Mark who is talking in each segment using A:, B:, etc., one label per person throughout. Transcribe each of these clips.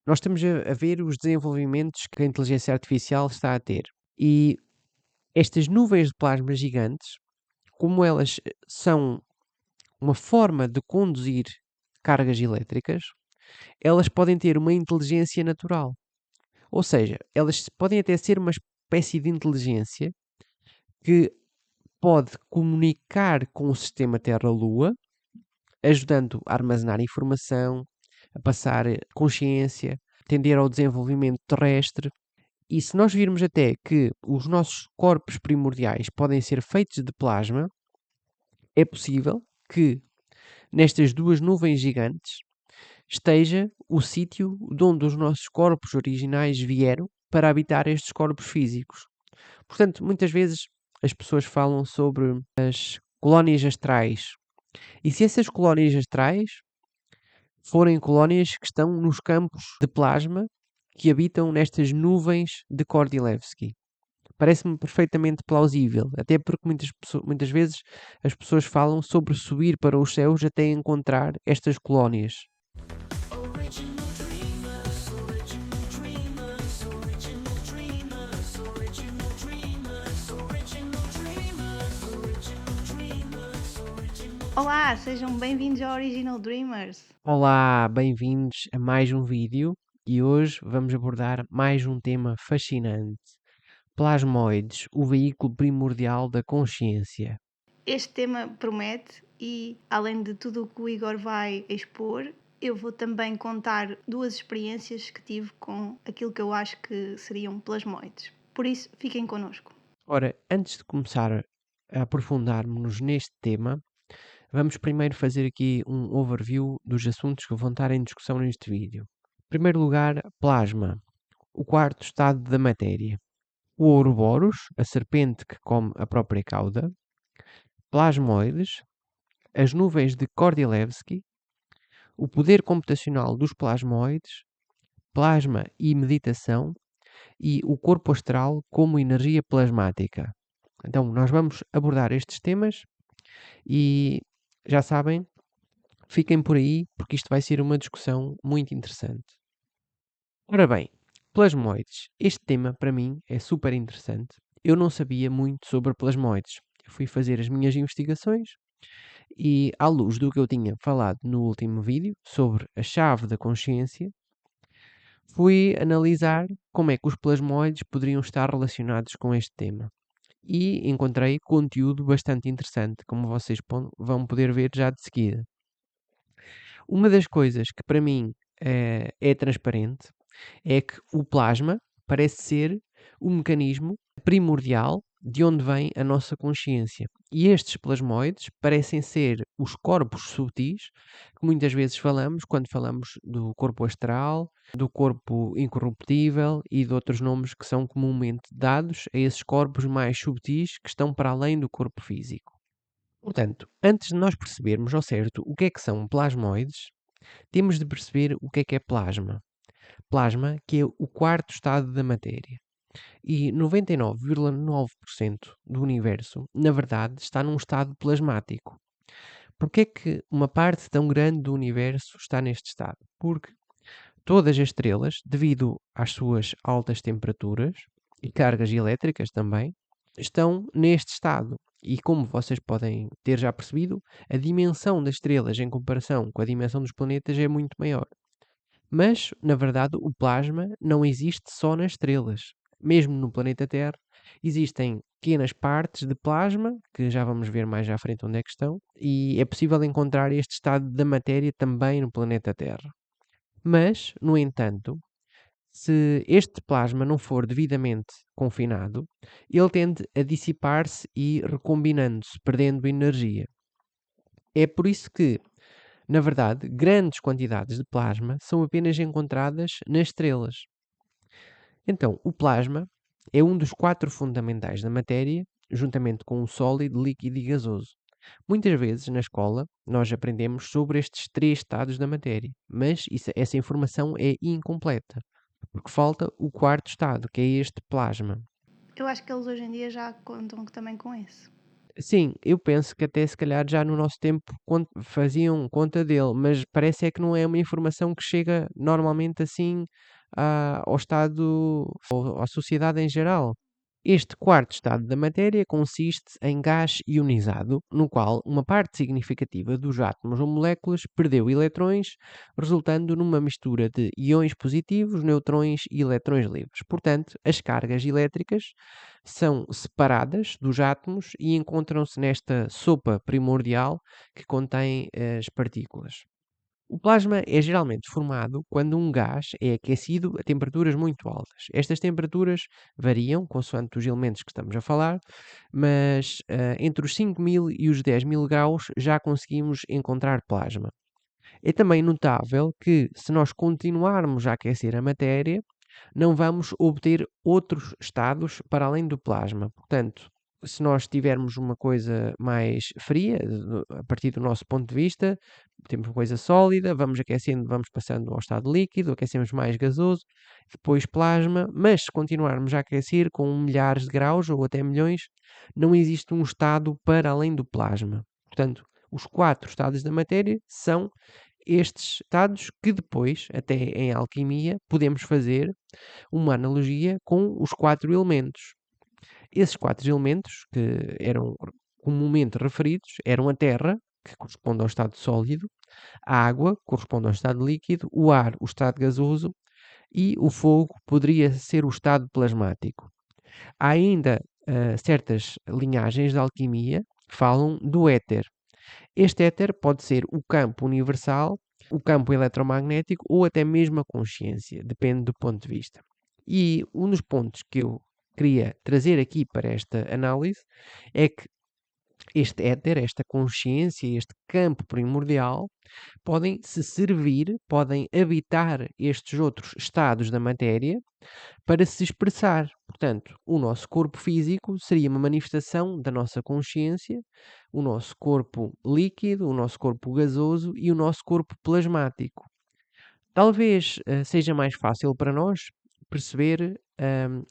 A: nós estamos a ver os desenvolvimentos que a inteligência artificial está a ter. E estas nuvens de plasma gigantes, como elas são uma forma de conduzir cargas elétricas, elas podem ter uma inteligência natural. Ou seja, elas podem até ser uma espécie de inteligência que pode comunicar com o sistema Terra-Lua, ajudando a armazenar informação, a passar consciência, tender ao desenvolvimento terrestre. E se nós virmos até que os nossos corpos primordiais podem ser feitos de plasma, é possível que nestas duas nuvens gigantes esteja o sítio de onde os nossos corpos originais vieram para habitar estes corpos físicos. Portanto, muitas vezes as pessoas falam sobre as colónias astrais. E se essas colónias astrais forem colónias que estão nos campos de plasma que habitam nestas nuvens de Kordylewski? Parece-me perfeitamente plausível, até porque muitas vezes as pessoas falam sobre subir para os céus até encontrar estas colónias.
B: Original dreamers, original dreamers, original dreamers, original dreamers, original dreamers, original dreamers, original. Olá, sejam bem-vindos ao Original Dreamers.
A: Olá, bem-vindos a mais um vídeo e hoje vamos abordar mais um tema fascinante: plasmoides, o veículo primordial da consciência.
B: Este tema promete e, além de tudo o que o Igor vai expor, eu vou também contar duas experiências que tive com aquilo que eu acho que seriam plasmoides. Por isso, fiquem connosco.
A: Ora, antes de começar a aprofundarmos neste tema, vamos primeiro fazer aqui um overview dos assuntos que vão estar em discussão neste vídeo. Em primeiro lugar, plasma, o quarto estado da matéria. O Ouroboros, a serpente que come a própria cauda. Plasmoides, as nuvens de Kordylewski, o poder computacional dos plasmoides, plasma e meditação e o corpo astral como energia plasmática. Então, nós vamos abordar estes temas e já sabem, fiquem por aí porque isto vai ser uma discussão muito interessante. Ora bem, plasmoides. Este tema para mim é super interessante. Eu não sabia muito sobre plasmoides. Eu fui fazer as minhas investigações e, à luz do que eu tinha falado no último vídeo sobre a chave da consciência, fui analisar como é que os plasmoides poderiam estar relacionados com este tema. E encontrei conteúdo bastante interessante, como vocês vão poder ver já de seguida. Uma das coisas que para mim é transparente é que o plasma parece ser o mecanismo primordial de onde vem a nossa consciência. E estes plasmoides parecem ser os corpos subtis que muitas vezes falamos quando falamos do corpo astral, do corpo incorruptível e de outros nomes que são comumente dados a esses corpos mais subtis que estão para além do corpo físico. Portanto, antes de nós percebermos ao certo o que é que são plasmoides, temos de perceber o que é plasma. Plasma, que é o quarto estado da matéria. E 99,9% do universo, na verdade, está num estado plasmático. Porquê é que uma parte tão grande do universo está neste estado? Porque todas as estrelas, devido às suas altas temperaturas e cargas elétricas também, estão neste estado. E como vocês podem ter já percebido, a dimensão das estrelas em comparação com a dimensão dos planetas é muito maior. Mas, na verdade, o plasma não existe só nas estrelas. Mesmo no planeta Terra, existem pequenas partes de plasma, que já vamos ver mais à frente onde é que estão, e é possível encontrar este estado da matéria também no planeta Terra. Mas, no entanto, se este plasma não for devidamente confinado, ele tende a dissipar-se e recombinando-se, perdendo energia. É por isso que, na verdade, grandes quantidades de plasma são apenas encontradas nas estrelas. Então, o plasma é um dos quatro fundamentais da matéria, juntamente com o sólido, líquido e gasoso. Muitas vezes na escola nós aprendemos sobre estes três estados da matéria, mas essa informação é incompleta, porque falta o quarto estado, que é este plasma.
B: Eu acho que eles hoje em dia já contam também com esse.
A: Sim, eu penso que até se calhar já no nosso tempo faziam conta dele, mas parece é que não é uma informação que chega normalmente assim ao Estado ou à sociedade em geral. Este quarto estado da matéria consiste em gás ionizado, no qual uma parte significativa dos átomos ou moléculas perdeu eletrões, resultando numa mistura de íons positivos, neutrões e eletrões livres. Portanto, as cargas elétricas são separadas dos átomos e encontram-se nesta sopa primordial que contém as partículas. O plasma é geralmente formado quando um gás é aquecido a temperaturas muito altas. Estas temperaturas variam consoante os elementos que estamos a falar, mas entre os 5.000 e os 10.000 graus já conseguimos encontrar plasma. É também notável que, se nós continuarmos a aquecer a matéria, não vamos obter outros estados para além do plasma. Portanto, se nós tivermos uma coisa mais fria, a partir do nosso ponto de vista, temos uma coisa sólida, vamos aquecendo, vamos passando ao estado líquido, aquecemos mais gasoso, depois plasma, mas se continuarmos a aquecer com milhares de graus ou até milhões, não existe um estado para além do plasma. Portanto, os quatro estados da matéria são estes estados que depois, até em alquimia, podemos fazer uma analogia com os quatro elementos. Esses quatro elementos, que eram comumente referidos, eram a terra, que corresponde ao estado sólido, a água, que corresponde ao estado líquido, o ar, o estado gasoso, e o fogo poderia ser o estado plasmático. Há ainda certas linhagens de alquimia que falam do éter. Este éter pode ser o campo universal, o campo eletromagnético ou até mesmo a consciência, depende do ponto de vista. E um dos pontos que eu queria trazer aqui para esta análise é que este éter, esta consciência, este campo primordial, podem se servir, podem habitar estes outros estados da matéria para se expressar. Portanto, o nosso corpo físico seria uma manifestação da nossa consciência, o nosso corpo líquido, o nosso corpo gasoso e o nosso corpo plasmático. Talvez seja mais fácil para nós perceber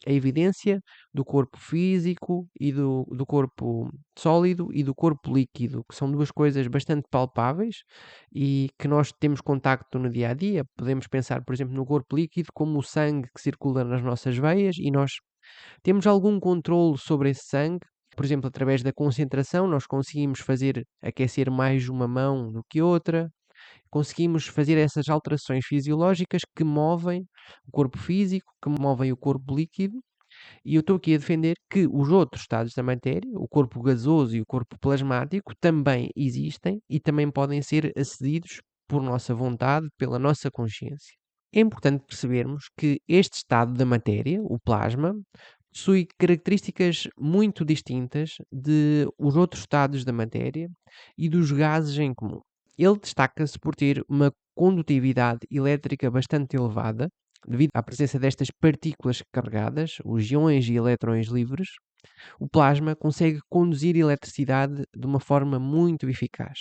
A: a evidência do corpo físico e do corpo sólido e do corpo líquido, que são duas coisas bastante palpáveis e que nós temos contacto no dia a dia. Podemos pensar, por exemplo, no corpo líquido como o sangue que circula nas nossas veias e nós temos algum controle sobre esse sangue. Por exemplo, através da concentração, nós conseguimos fazer aquecer mais uma mão do que outra, conseguimos fazer essas alterações fisiológicas que movem o corpo físico, que movem o corpo líquido, e eu estou aqui a defender que os outros estados da matéria, o corpo gasoso e o corpo plasmático, também existem e também podem ser acedidos por nossa vontade, pela nossa consciência. É importante percebermos que este estado da matéria, o plasma, possui características muito distintas de os outros estados da matéria e dos gases em comum. Ele destaca-se por ter uma condutividade elétrica bastante elevada, devido à presença destas partículas carregadas, os íons e eletrões livres. O plasma consegue conduzir eletricidade de uma forma muito eficaz.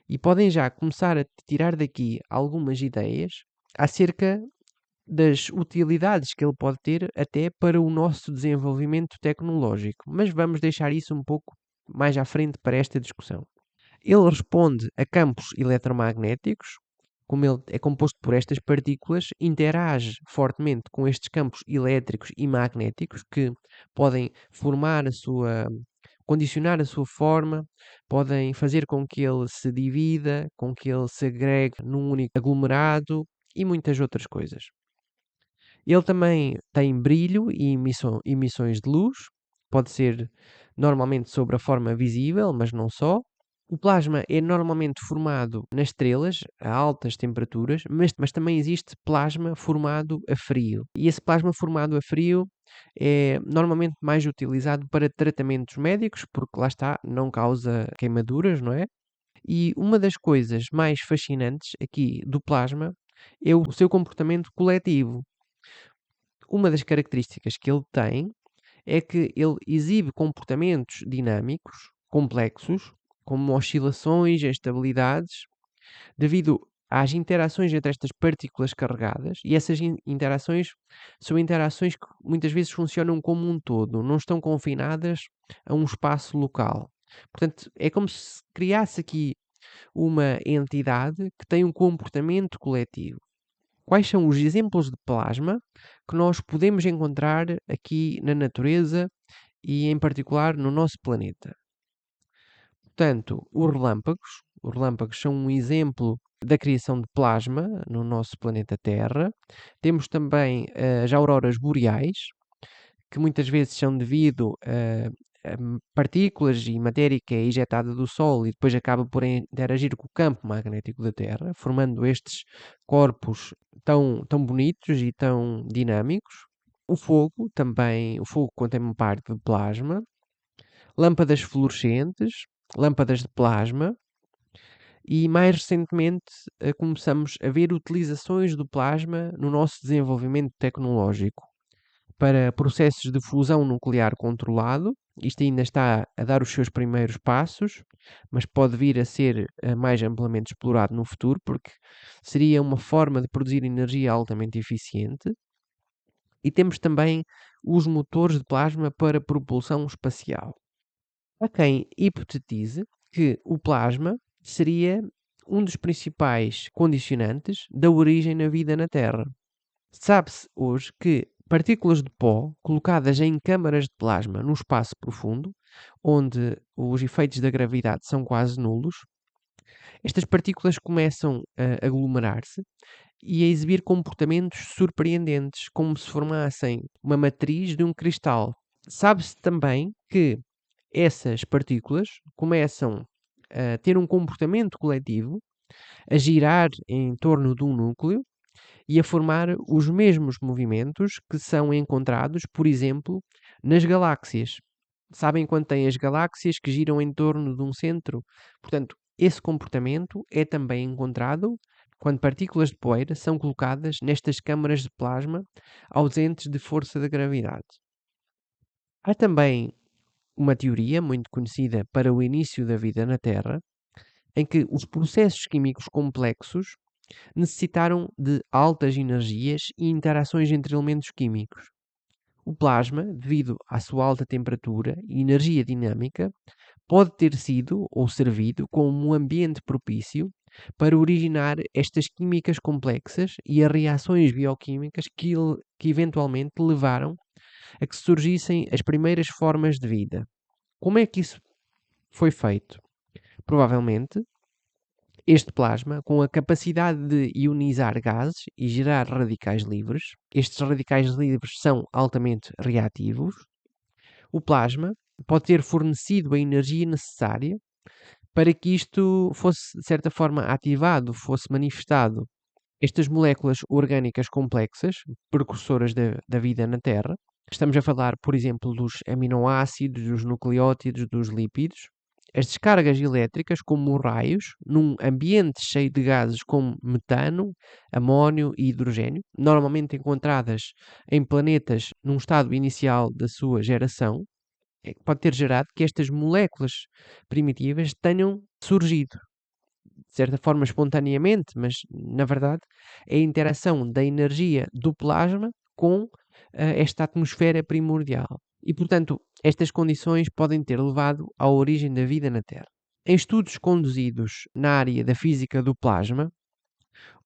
A: E podem já começar a tirar daqui algumas ideias acerca das utilidades que ele pode ter até para o nosso desenvolvimento tecnológico. Mas vamos deixar isso um pouco mais à frente para esta discussão. Ele responde a campos eletromagnéticos, como ele é composto por estas partículas, interage fortemente com estes campos elétricos e magnéticos que podem formar condicionar a sua forma, podem fazer com que ele se divida, com que ele se agregue num único aglomerado e muitas outras coisas. Ele também tem brilho e emissões de luz, pode ser normalmente sobre a forma visível, mas não só. O plasma é normalmente formado nas estrelas a altas temperaturas, mas também existe plasma formado a frio. E esse plasma formado a frio é normalmente mais utilizado para tratamentos médicos, porque lá está, não causa queimaduras, não é? E uma das coisas mais fascinantes aqui do plasma é o seu comportamento coletivo. Uma das características que ele tem é que ele exibe comportamentos dinâmicos complexos, como oscilações, instabilidades, devido às interações entre estas partículas carregadas, e essas interações são interações que muitas vezes funcionam como um todo, não estão confinadas a um espaço local. Portanto, é como se criasse aqui uma entidade que tem um comportamento coletivo. Quais são os exemplos de plasma que nós podemos encontrar aqui na natureza e, em particular, no nosso planeta? Portanto, os relâmpagos são um exemplo da criação de plasma no nosso planeta Terra. Temos também as auroras boreais, que muitas vezes são devido a partículas e matéria que é ejetada do Sol e depois acaba por interagir com o campo magnético da Terra, formando estes corpos tão bonitos e tão dinâmicos. O fogo contém uma parte de plasma, lâmpadas fluorescentes, lâmpadas de plasma, e mais recentemente começamos a ver utilizações do plasma no nosso desenvolvimento tecnológico para processos de fusão nuclear controlado. Isto ainda está a dar os seus primeiros passos, mas pode vir a ser mais amplamente explorado no futuro, porque seria uma forma de produzir energia altamente eficiente. E temos também os motores de plasma para propulsão espacial. Há quem hipotetize que o plasma seria um dos principais condicionantes da origem na vida na Terra. Sabe-se hoje que partículas de pó colocadas em câmaras de plasma no espaço profundo, onde os efeitos da gravidade são quase nulos, estas partículas começam a aglomerar-se e a exibir comportamentos surpreendentes, como se formassem uma matriz de um cristal. Sabe-se também que essas partículas começam a ter um comportamento coletivo, a girar em torno de um núcleo e a formar os mesmos movimentos que são encontrados, por exemplo, nas galáxias. Sabem quando têm as galáxias que giram em torno de um centro? Portanto, esse comportamento é também encontrado quando partículas de poeira são colocadas nestas câmaras de plasma ausentes de força da gravidade. Há também uma teoria muito conhecida para o início da vida na Terra, em que os processos químicos complexos necessitaram de altas energias e interações entre elementos químicos. O plasma, devido à sua alta temperatura e energia dinâmica, pode ter sido ou servido como um ambiente propício para originar estas químicas complexas e as reações bioquímicas que eventualmente levaram a que surgissem as primeiras formas de vida. Como é que isso foi feito? Provavelmente este plasma, com a capacidade de ionizar gases e gerar radicais livres, estes radicais livres são altamente reativos. O plasma pode ter fornecido a energia necessária para que isto fosse, de certa forma, ativado, fosse manifestado. Estas moléculas orgânicas complexas, precursoras da vida na Terra, estamos a falar, por exemplo, dos aminoácidos, dos nucleótidos, dos lípidos. As descargas elétricas, como raios, num ambiente cheio de gases como metano, amónio e hidrogênio, normalmente encontradas em planetas num estado inicial da sua geração, pode ter gerado que estas moléculas primitivas tenham surgido, de certa forma espontaneamente, mas na verdade é a interação da energia do plasma com esta atmosfera primordial. E, portanto, estas condições podem ter levado à origem da vida na Terra. Em estudos conduzidos na área da física do plasma,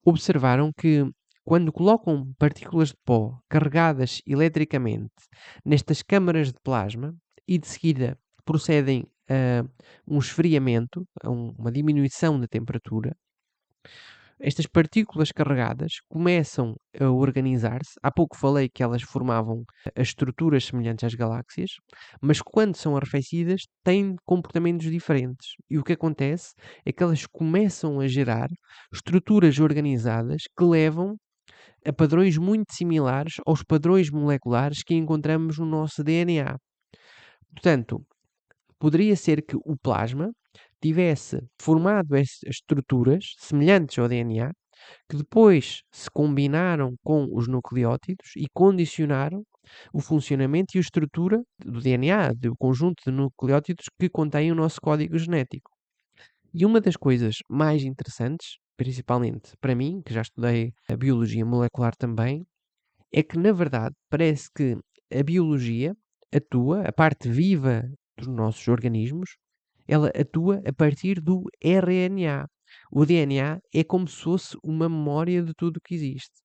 A: observaram que quando colocam partículas de pó carregadas eletricamente nestas câmaras de plasma e de seguida procedem a um esfriamento, a uma diminuição da temperatura, estas partículas carregadas começam a organizar-se. Há pouco falei que elas formavam as estruturas semelhantes às galáxias, mas quando são arrefecidas têm comportamentos diferentes. E o que acontece é que elas começam a gerar estruturas organizadas que levam a padrões muito similares aos padrões moleculares que encontramos no nosso DNA. Portanto, poderia ser que o plasma tivesse formado essas estruturas semelhantes ao DNA, que depois se combinaram com os nucleótidos e condicionaram o funcionamento e a estrutura do DNA, do conjunto de nucleótidos que contém o nosso código genético. E uma das coisas mais interessantes, principalmente para mim, que já estudei a biologia molecular também, é que na verdade parece que a biologia atua, a parte viva dos nossos organismos, ela atua a partir do RNA. O DNA é como se fosse uma memória de tudo o que existe.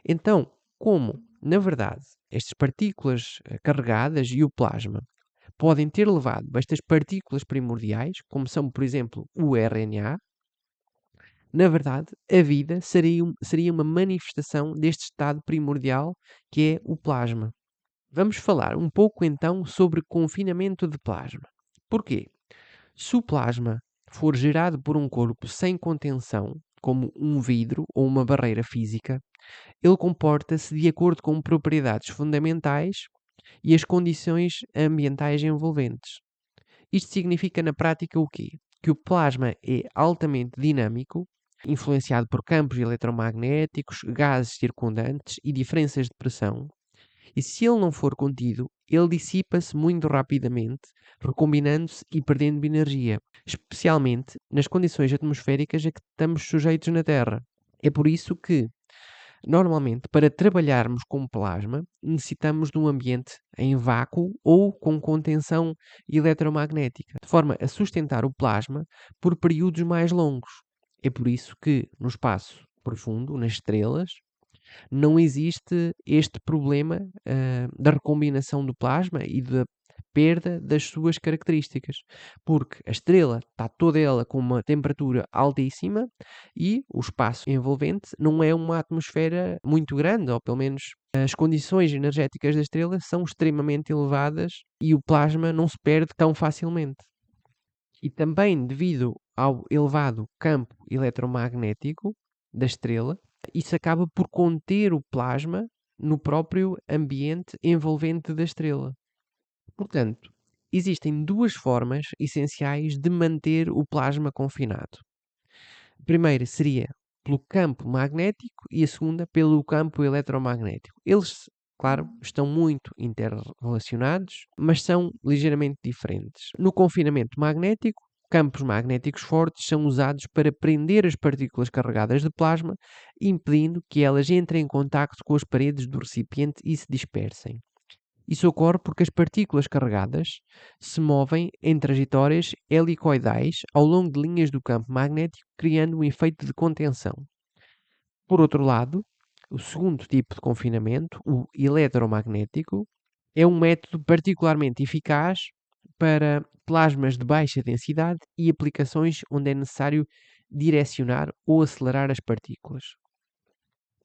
A: Então, como, na verdade, estas partículas carregadas e o plasma podem ter levado estas partículas primordiais, como são, por exemplo, o RNA, na verdade, a vida seria uma manifestação deste estado primordial que é o plasma. Vamos falar um pouco então sobre confinamento de plasma. Porquê? Se o plasma for gerado por um corpo sem contenção, como um vidro ou uma barreira física, ele comporta-se de acordo com propriedades fundamentais e as condições ambientais envolventes. Isto significa na prática o quê? Que o plasma é altamente dinâmico, influenciado por campos eletromagnéticos, gases circundantes e diferenças de pressão, e se ele não for contido, ele dissipa-se muito rapidamente, recombinando-se e perdendo energia, especialmente nas condições atmosféricas a que estamos sujeitos na Terra. É por isso que, normalmente, para trabalharmos com plasma, necessitamos de um ambiente em vácuo ou com contenção eletromagnética, de forma a sustentar o plasma por períodos mais longos. É por isso que, no espaço profundo, nas estrelas, não existe este problema da recombinação do plasma e da perda das suas características, porque a estrela está toda ela com uma temperatura altíssima e o espaço envolvente não é uma atmosfera muito grande, ou pelo menos as condições energéticas da estrela são extremamente elevadas e o plasma não se perde tão facilmente. E também devido ao elevado campo eletromagnético da estrela, isso acaba por conter o plasma no próprio ambiente envolvente da estrela. Portanto, existem duas formas essenciais de manter o plasma confinado. A primeira seria pelo campo magnético e a segunda pelo campo eletromagnético. Eles, claro, estão muito interrelacionados, mas são ligeiramente diferentes. No confinamento magnético, campos magnéticos fortes são usados para prender as partículas carregadas de plasma, impedindo que elas entrem em contacto com as paredes do recipiente e se dispersem. Isso ocorre porque as partículas carregadas se movem em trajetórias helicoidais ao longo de linhas do campo magnético, criando um efeito de contenção. Por outro lado, o segundo tipo de confinamento, o eletromagnético, é um método particularmente eficaz para plasmas de baixa densidade e aplicações onde é necessário direcionar ou acelerar as partículas.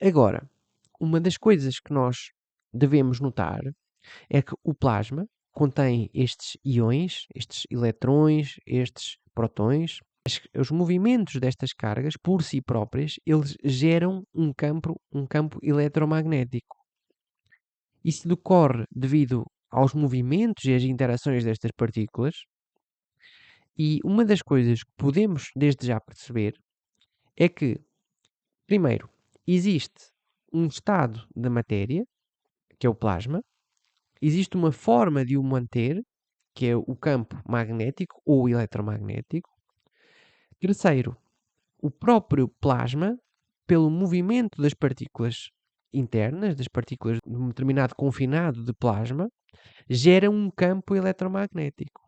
A: Agora, uma das coisas que nós devemos notar é que o plasma contém estes íons, estes eletrões, estes protões. Os movimentos destas cargas, por si próprias, eles geram um campo eletromagnético. Isso decorre devido aos movimentos e às interações destas partículas. E uma das coisas que podemos desde já perceber é que, primeiro, existe um estado da matéria, que é o plasma, existe uma forma de o manter, que é o campo magnético ou eletromagnético. Terceiro, o próprio plasma, pelo movimento das partículas internas, das partículas de um determinado confinado de plasma, gera um campo eletromagnético.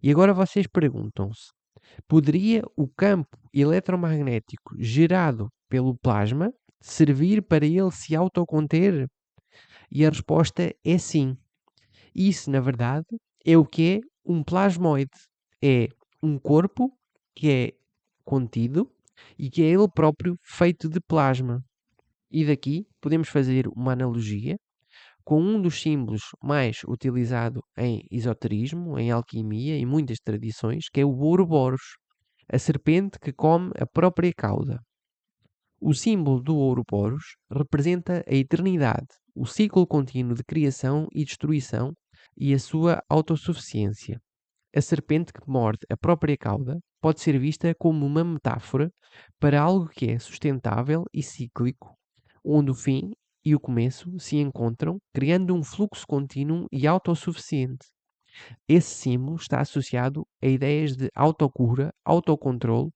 A: E agora vocês perguntam-se: poderia o campo eletromagnético gerado pelo plasma servir para ele se autoconter? E a resposta é sim. Isso, na verdade, é o que é um plasmoide. É um corpo que é contido e que é ele próprio feito de plasma. E daqui podemos fazer uma analogia com um dos símbolos mais utilizado em esoterismo, em alquimia e muitas tradições, que é o Ouroboros, a serpente que come a própria cauda. O símbolo do Ouroboros representa a eternidade, o ciclo contínuo de criação e destruição e a sua autossuficiência. A serpente que morde a própria cauda pode ser vista como uma metáfora para algo que é sustentável e cíclico, onde o fim e o começo se encontram, criando um fluxo contínuo e autossuficiente. Esse símbolo está associado a ideias de autocura, autocontrole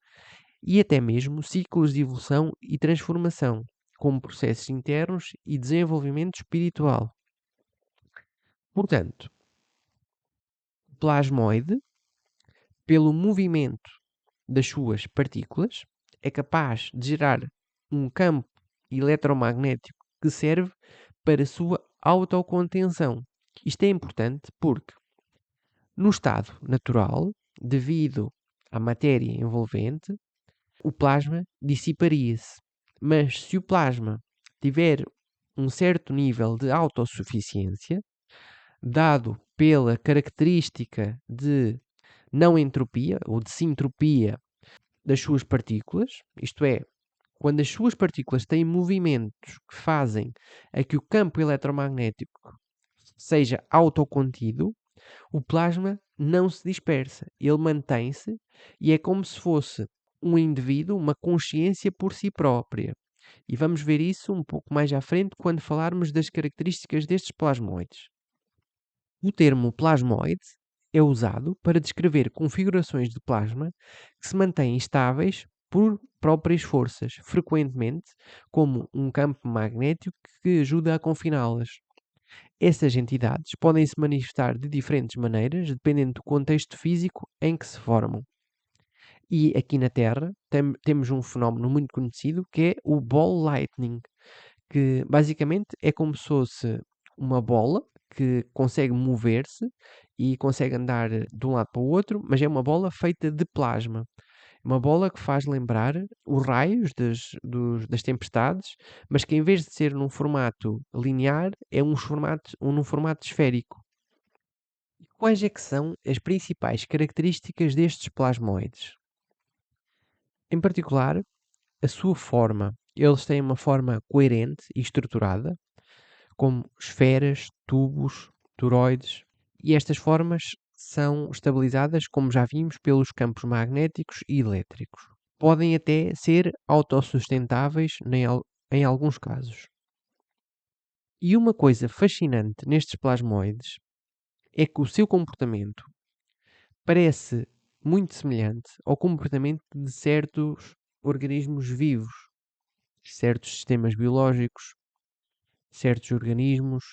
A: e até mesmo ciclos de evolução e transformação, como processos internos e desenvolvimento espiritual. Portanto, plasmoide pelo movimento das suas partículas, é capaz de gerar um campo eletromagnético que serve para a sua autocontenção. Isto é importante porque, no estado natural, devido à matéria envolvente, o plasma dissiparia-se. Mas se o plasma tiver um certo nível de autossuficiência, dado pela característica de não entropia ou de sintropia das suas partículas, isto é, quando as suas partículas têm movimentos que fazem a que o campo eletromagnético seja autocontido, o plasma não se dispersa, ele mantém-se e é como se fosse um indivíduo, uma consciência por si própria. E vamos ver isso um pouco mais à frente quando falarmos das características destes plasmoides. O termo plasmoide é usado para descrever configurações de plasma que se mantêm estáveis por próprias forças, frequentemente como um campo magnético que ajuda a confiná-las. Essas entidades podem se manifestar de diferentes maneiras, dependendo do contexto físico em que se formam. E aqui na Terra temos um fenómeno muito conhecido que é o ball lightning, que basicamente é como se fosse uma bola que consegue mover-se e consegue andar de um lado para o outro, mas é uma bola feita de plasma. Uma bola que faz lembrar os raios das tempestades, mas que em vez de ser num formato linear, é num formato esférico. Quais é que são as principais características destes plasmoides? Em particular, a sua forma. Eles têm uma forma coerente e estruturada, como esferas, tubos, toroides, e estas formas são estabilizadas, como já vimos, pelos campos magnéticos e elétricos. Podem até ser autossustentáveis em alguns casos. E uma coisa fascinante nestes plasmoides é que o seu comportamento parece muito semelhante ao comportamento de certos organismos vivos, certos sistemas biológicos, certos organismos.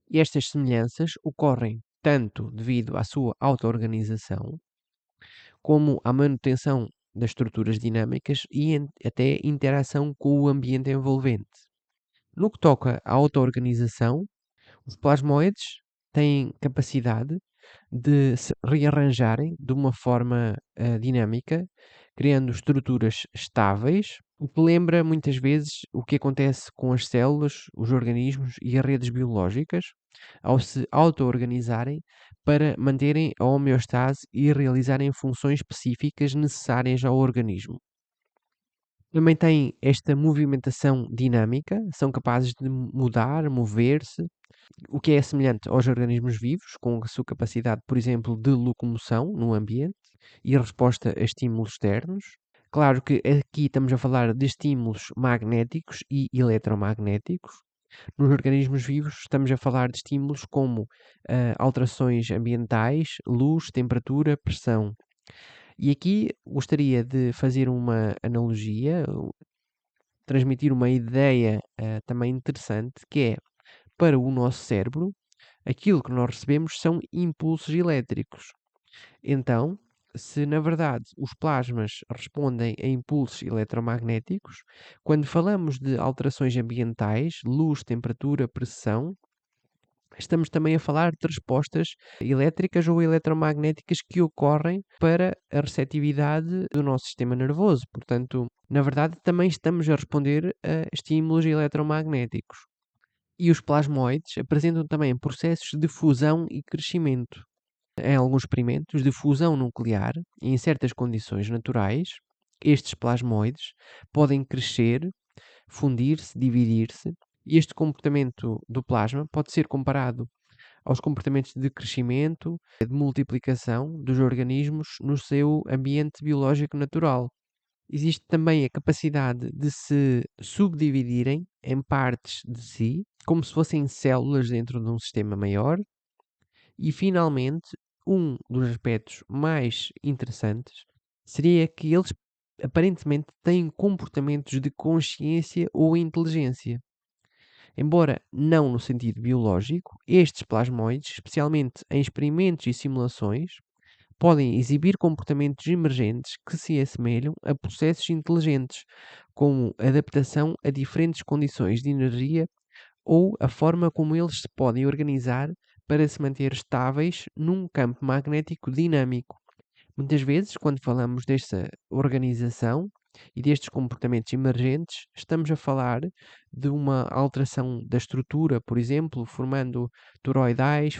A: E estas semelhanças ocorrem tanto devido à sua auto-organização, como à manutenção das estruturas dinâmicas e até interação com o ambiente envolvente. No que toca à auto-organização, os plasmoides têm capacidade de se rearranjarem de uma forma dinâmica, criando estruturas estáveis, o que lembra muitas vezes o que acontece com as células, os organismos e as redes biológicas ao se auto-organizarem para manterem a homeostase e realizarem funções específicas necessárias ao organismo. Também têm esta movimentação dinâmica, são capazes de mudar, mover-se, o que é semelhante aos organismos vivos, com a sua capacidade, por exemplo, de locomoção no ambiente e resposta a estímulos externos. Claro que aqui estamos a falar de estímulos magnéticos e eletromagnéticos. Nos organismos vivos estamos a falar de estímulos como alterações ambientais, luz, temperatura, pressão. E aqui gostaria de fazer uma analogia, transmitir uma ideia também interessante, que é, para o nosso cérebro, aquilo que nós recebemos são impulsos elétricos. Então, se na verdade os plasmas respondem a impulsos eletromagnéticos, quando falamos de alterações ambientais, luz, temperatura, pressão, estamos também a falar de respostas elétricas ou eletromagnéticas que ocorrem para a receptividade do nosso sistema nervoso. Portanto, na verdade, também estamos a responder a estímulos eletromagnéticos. E os plasmoides apresentam também processos de fusão e crescimento. Em alguns experimentos de fusão nuclear, em certas condições naturais, estes plasmoides podem crescer, fundir-se, dividir-se. E este comportamento do plasma pode ser comparado aos comportamentos de crescimento, de multiplicação dos organismos no seu ambiente biológico natural. Existe também a capacidade de se subdividirem em partes de si, como se fossem células dentro de um sistema maior. E, finalmente, um dos aspectos mais interessantes seria que eles aparentemente têm comportamentos de consciência ou inteligência. Embora não no sentido biológico, estes plasmoides, especialmente em experimentos e simulações, podem exibir comportamentos emergentes que se assemelham a processos inteligentes, como adaptação a diferentes condições de energia ou a forma como eles se podem organizar para se manter estáveis num campo magnético dinâmico. Muitas vezes, quando falamos desta organização e destes comportamentos emergentes, estamos a falar de uma alteração da estrutura, por exemplo, formando toroidais,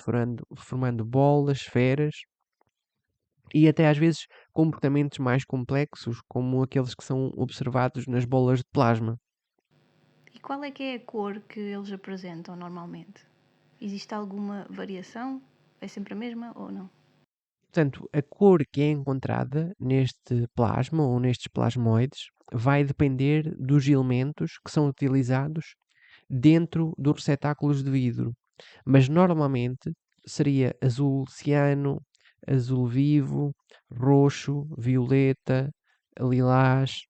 A: formando bolas, esferas e até às vezes comportamentos mais complexos, como aqueles que são observados nas bolas de plasma.
B: E qual é que é a cor que eles apresentam normalmente? Existe alguma variação? É sempre a mesma ou não?
A: Portanto, a cor que é encontrada neste plasma ou nestes plasmoides vai depender dos elementos que são utilizados dentro dos receptáculos de vidro, mas normalmente seria azul ciano, azul vivo, roxo, violeta, lilás,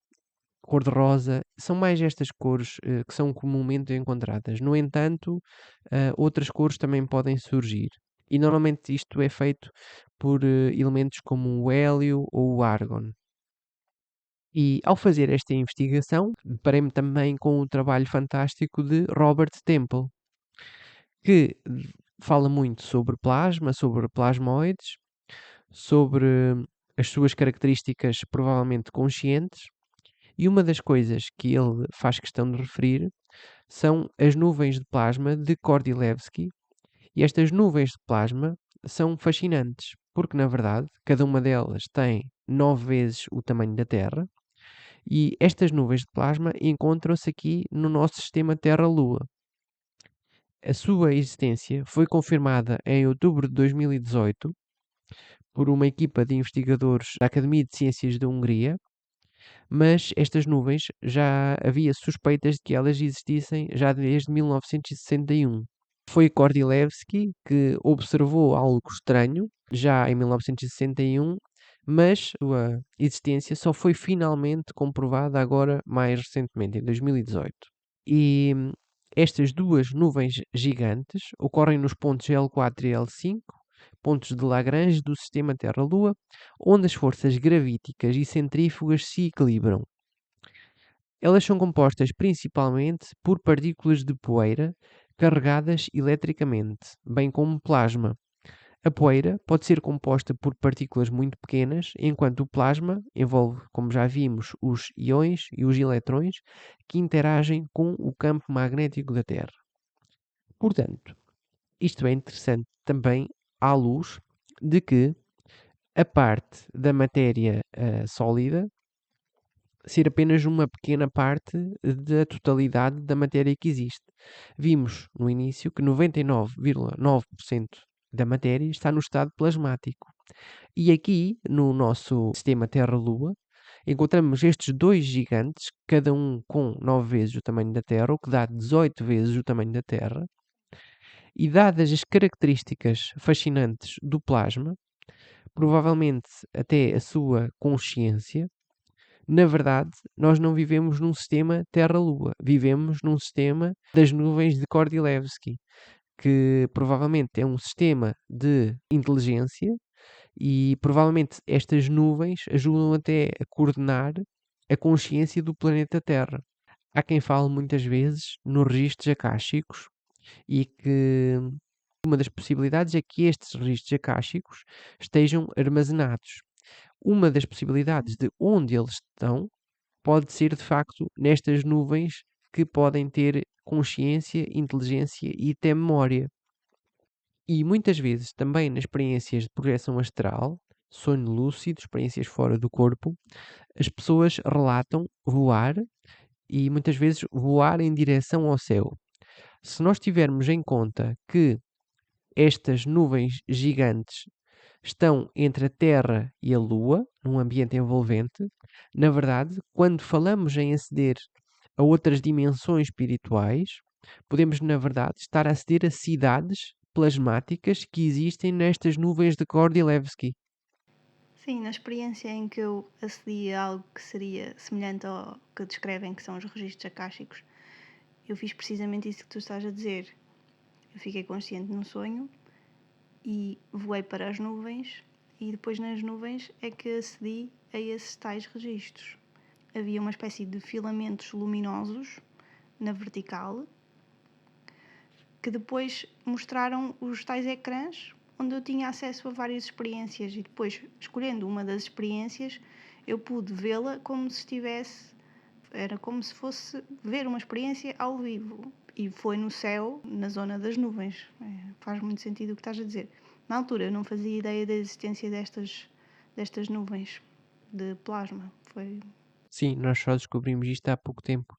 A: cor-de-rosa. São mais estas cores que são comumente encontradas. No entanto, outras cores também podem surgir. E normalmente isto é feito por elementos como o hélio ou o argon. E ao fazer esta investigação, deparei-me também com o trabalho fantástico de Robert Temple, que fala muito sobre plasma, sobre plasmoides, sobre as suas características provavelmente conscientes, e uma das coisas que ele faz questão de referir são as nuvens de plasma de Kordylewski, e estas nuvens de plasma são fascinantes, porque na verdade cada uma delas tem 9 vezes o tamanho da Terra, e estas nuvens de plasma encontram-se aqui no nosso sistema Terra-Lua. A sua existência foi confirmada em outubro de 2018 por uma equipa de investigadores da Academia de Ciências da Hungria, mas estas nuvens já havia suspeitas de que elas existissem já desde 1961. Foi Kordylewski que observou algo estranho já em 1961, mas sua existência só foi finalmente comprovada agora mais recentemente, em 2018. E estas duas nuvens gigantes ocorrem nos pontos L4 e L5, pontos de Lagrange do sistema Terra-Lua, onde as forças gravíticas e centrífugas se equilibram. Elas são compostas principalmente por partículas de poeira carregadas eletricamente, bem como plasma. A poeira pode ser composta por partículas muito pequenas, enquanto o plasma envolve, como já vimos, os íons e os eletrões que interagem com o campo magnético da Terra. Portanto, isto é interessante também à luz de que a parte da matéria sólida ser apenas uma pequena parte da totalidade da matéria que existe. Vimos no início que 99,9% da matéria está no estado plasmático. E aqui, no nosso sistema Terra-Lua, encontramos estes dois gigantes, cada um com 9 vezes o tamanho da Terra, o que dá 18 vezes o tamanho da Terra. E dadas as características fascinantes do plasma, provavelmente até a sua consciência, na verdade, nós não vivemos num sistema Terra-Lua, vivemos num sistema das nuvens de Kordylewski, que provavelmente é um sistema de inteligência e provavelmente estas nuvens ajudam até a coordenar a consciência do planeta Terra. Há quem fale muitas vezes nos registros akáshicos e que uma das possibilidades é que estes registros akáshicos estejam armazenados. Uma das possibilidades de onde eles estão pode ser de facto nestas nuvens que podem ter consciência, inteligência e até memória. E muitas vezes também nas experiências de projeção astral, sonho lúcido, experiências fora do corpo, as pessoas relatam voar e muitas vezes voar em direção ao céu. Se nós tivermos em conta que estas nuvens gigantes estão entre a Terra e a Lua, num ambiente envolvente, na verdade, quando falamos em aceder a outras dimensões espirituais, podemos, na verdade, estar a aceder a cidades plasmáticas que existem nestas nuvens de Kordylewski.
B: Sim, na experiência em que eu acedi a algo que seria semelhante ao que descrevem que são os registros akáshicos, eu fiz precisamente isso que tu estás a dizer. Eu fiquei consciente num sonho e voei para as nuvens e depois nas nuvens é que acedi a esses tais registros. Havia uma espécie de filamentos luminosos na vertical que depois mostraram os tais ecrãs onde eu tinha acesso a várias experiências e depois, escolhendo uma das experiências, eu pude vê-la como se estivesse, era como se fosse ver uma experiência ao vivo. E foi no céu, na zona das nuvens. Faz muito sentido o que estás a dizer. Na altura eu não fazia ideia da existência destas nuvens de plasma. Foi.
A: Sim, nós só descobrimos isto há pouco tempo.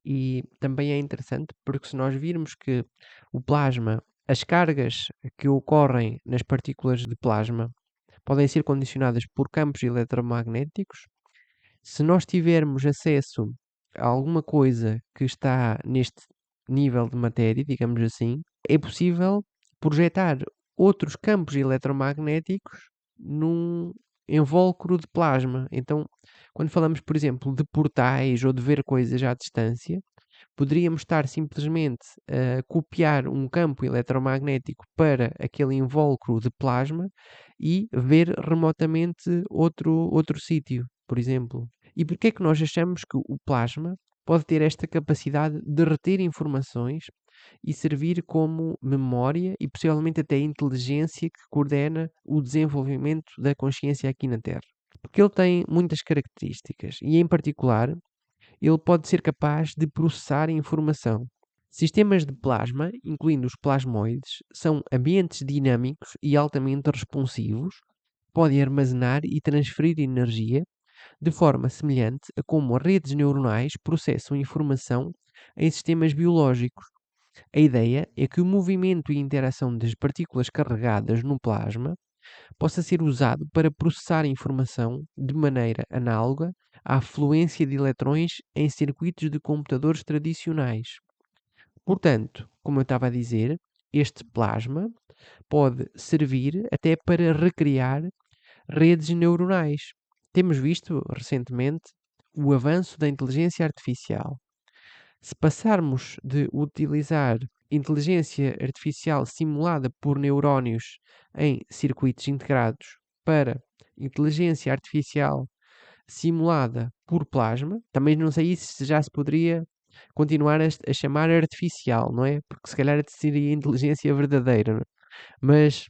A: E também é interessante porque se nós virmos que o plasma, as cargas que ocorrem nas partículas de plasma podem ser condicionadas por campos eletromagnéticos, se nós tivermos acesso a alguma coisa que está neste nível de matéria, digamos assim, é possível projetar outros campos eletromagnéticos num invólucro de plasma. Então, quando falamos, por exemplo, de portais ou de ver coisas à distância, poderíamos estar simplesmente a copiar um campo eletromagnético para aquele invólucro de plasma e ver remotamente outro sítio, por exemplo. E porquê é que nós achamos que o plasma pode ter esta capacidade de reter informações e servir como memória e possivelmente até inteligência que coordena o desenvolvimento da consciência aqui na Terra? Porque ele tem muitas características e, em particular, ele pode ser capaz de processar informação. Sistemas de plasma, incluindo os plasmoides, são ambientes dinâmicos e altamente responsivos, podem armazenar e transferir energia de forma semelhante a como redes neuronais processam informação em sistemas biológicos. A ideia é que o movimento e interação das partículas carregadas no plasma possa ser usado para processar informação de maneira análoga à fluência de eletrões em circuitos de computadores tradicionais. Portanto, como eu estava a dizer, este plasma pode servir até para recriar redes neuronais. Temos visto recentemente o avanço da inteligência artificial. Se passarmos de utilizar inteligência artificial simulada por neurónios em circuitos integrados para inteligência artificial simulada por plasma, também não sei se já se poderia continuar a chamar artificial, não é? Porque se calhar seria inteligência verdadeira, não é? Mas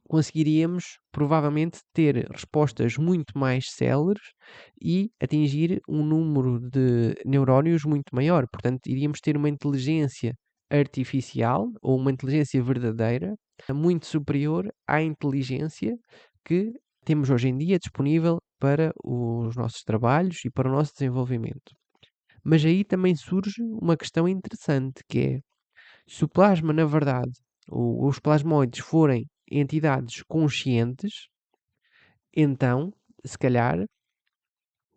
A: conseguiríamos provavelmente ter respostas muito mais céleres e atingir um número de neurónios muito maior. Portanto, iríamos ter uma inteligência artificial ou uma inteligência verdadeira muito superior à inteligência que temos hoje em dia disponível para os nossos trabalhos e para o nosso desenvolvimento. Mas aí também surge uma questão interessante, que é, se o plasma, na verdade, ou os plasmoides forem entidades conscientes, então, se calhar,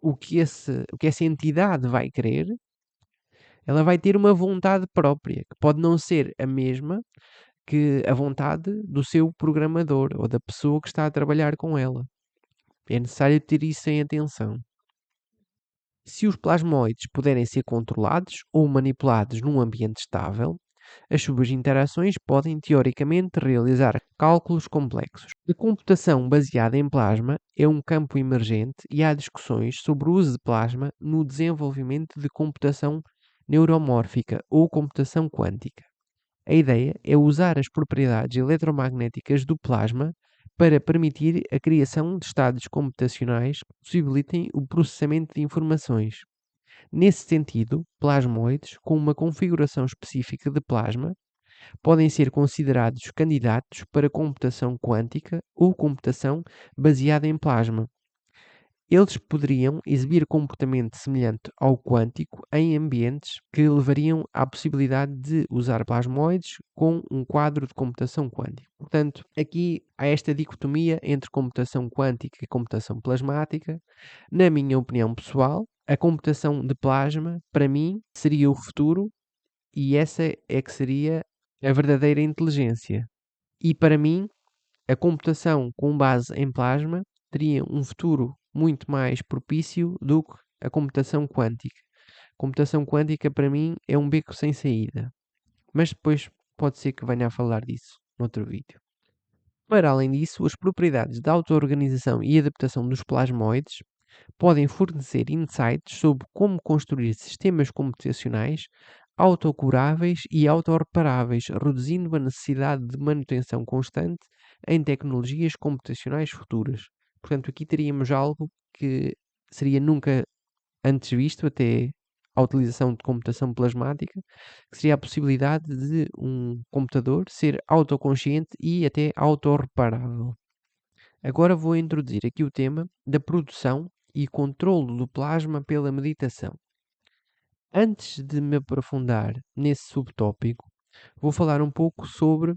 A: o que essa entidade vai querer, ela vai ter uma vontade própria, que pode não ser a mesma que a vontade do seu programador ou da pessoa que está a trabalhar com ela. É necessário ter isso em atenção. Se os plasmoides puderem ser controlados ou manipulados num ambiente estável, as suas interações podem teoricamente realizar cálculos complexos. A computação baseada em plasma é um campo emergente e há discussões sobre o uso de plasma no desenvolvimento de computação neuromórfica ou computação quântica. A ideia é usar as propriedades eletromagnéticas do plasma para permitir a criação de estados computacionais que possibilitem o processamento de informações. Nesse sentido, plasmoides com uma configuração específica de plasma podem ser considerados candidatos para computação quântica ou computação baseada em plasma. Eles poderiam exibir comportamento semelhante ao quântico em ambientes que levariam à possibilidade de usar plasmoides com um quadro de computação quântica. Portanto, aqui há esta dicotomia entre computação quântica e computação plasmática. Na minha opinião pessoal, a computação de plasma, para mim, seria o futuro e essa é que seria a verdadeira inteligência. E para mim, a computação com base em plasma teria um futuro muito mais propício do que a computação quântica. A computação quântica, para mim, é um beco sem saída. Mas depois pode ser que venha a falar disso noutro vídeo. Para além disso, as propriedades de auto-organização e adaptação dos plasmoides podem fornecer insights sobre como construir sistemas computacionais autocuráveis e autorreparáveis, reduzindo a necessidade de manutenção constante em tecnologias computacionais futuras. Portanto, aqui teríamos algo que seria nunca antes visto, até a utilização de computação plasmática, que seria a possibilidade de um computador ser autoconsciente e até autorreparável. Agora vou introduzir aqui o tema da produção e controlo do plasma pela meditação. Antes de me aprofundar nesse subtópico, vou falar um pouco sobre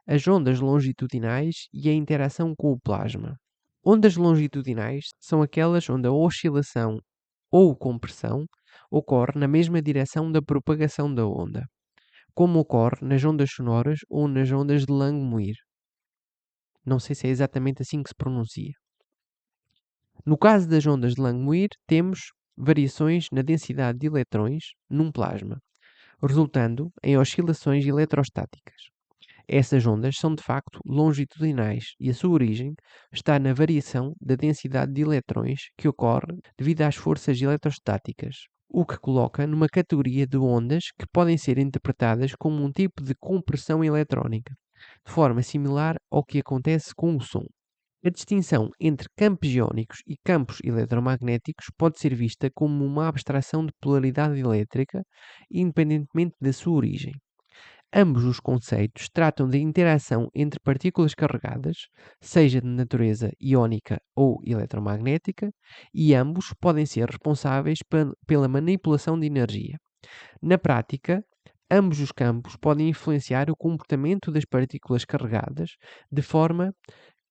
A: as ondas longitudinais e a interação com o plasma. Ondas longitudinais são aquelas onde a oscilação ou compressão ocorre na mesma direção da propagação da onda, como ocorre nas ondas sonoras ou nas ondas de Langmuir. Não sei se é exatamente assim que se pronuncia. No caso das ondas de Langmuir, temos variações na densidade de eletrões num plasma, resultando em oscilações eletrostáticas. Essas ondas são de facto longitudinais e a sua origem está na variação da densidade de eletrões que ocorre devido às forças eletrostáticas, o que coloca numa categoria de ondas que podem ser interpretadas como um tipo de compressão eletrónica, de forma similar ao que acontece com o som. A distinção entre campos iónicos e campos eletromagnéticos pode ser vista como uma abstração de polaridade elétrica, independentemente da sua origem. Ambos os conceitos tratam da interação entre partículas carregadas, seja de natureza iónica ou eletromagnética, e ambos podem ser responsáveis pela manipulação de energia. Na prática, ambos os campos podem influenciar o comportamento das partículas carregadas de forma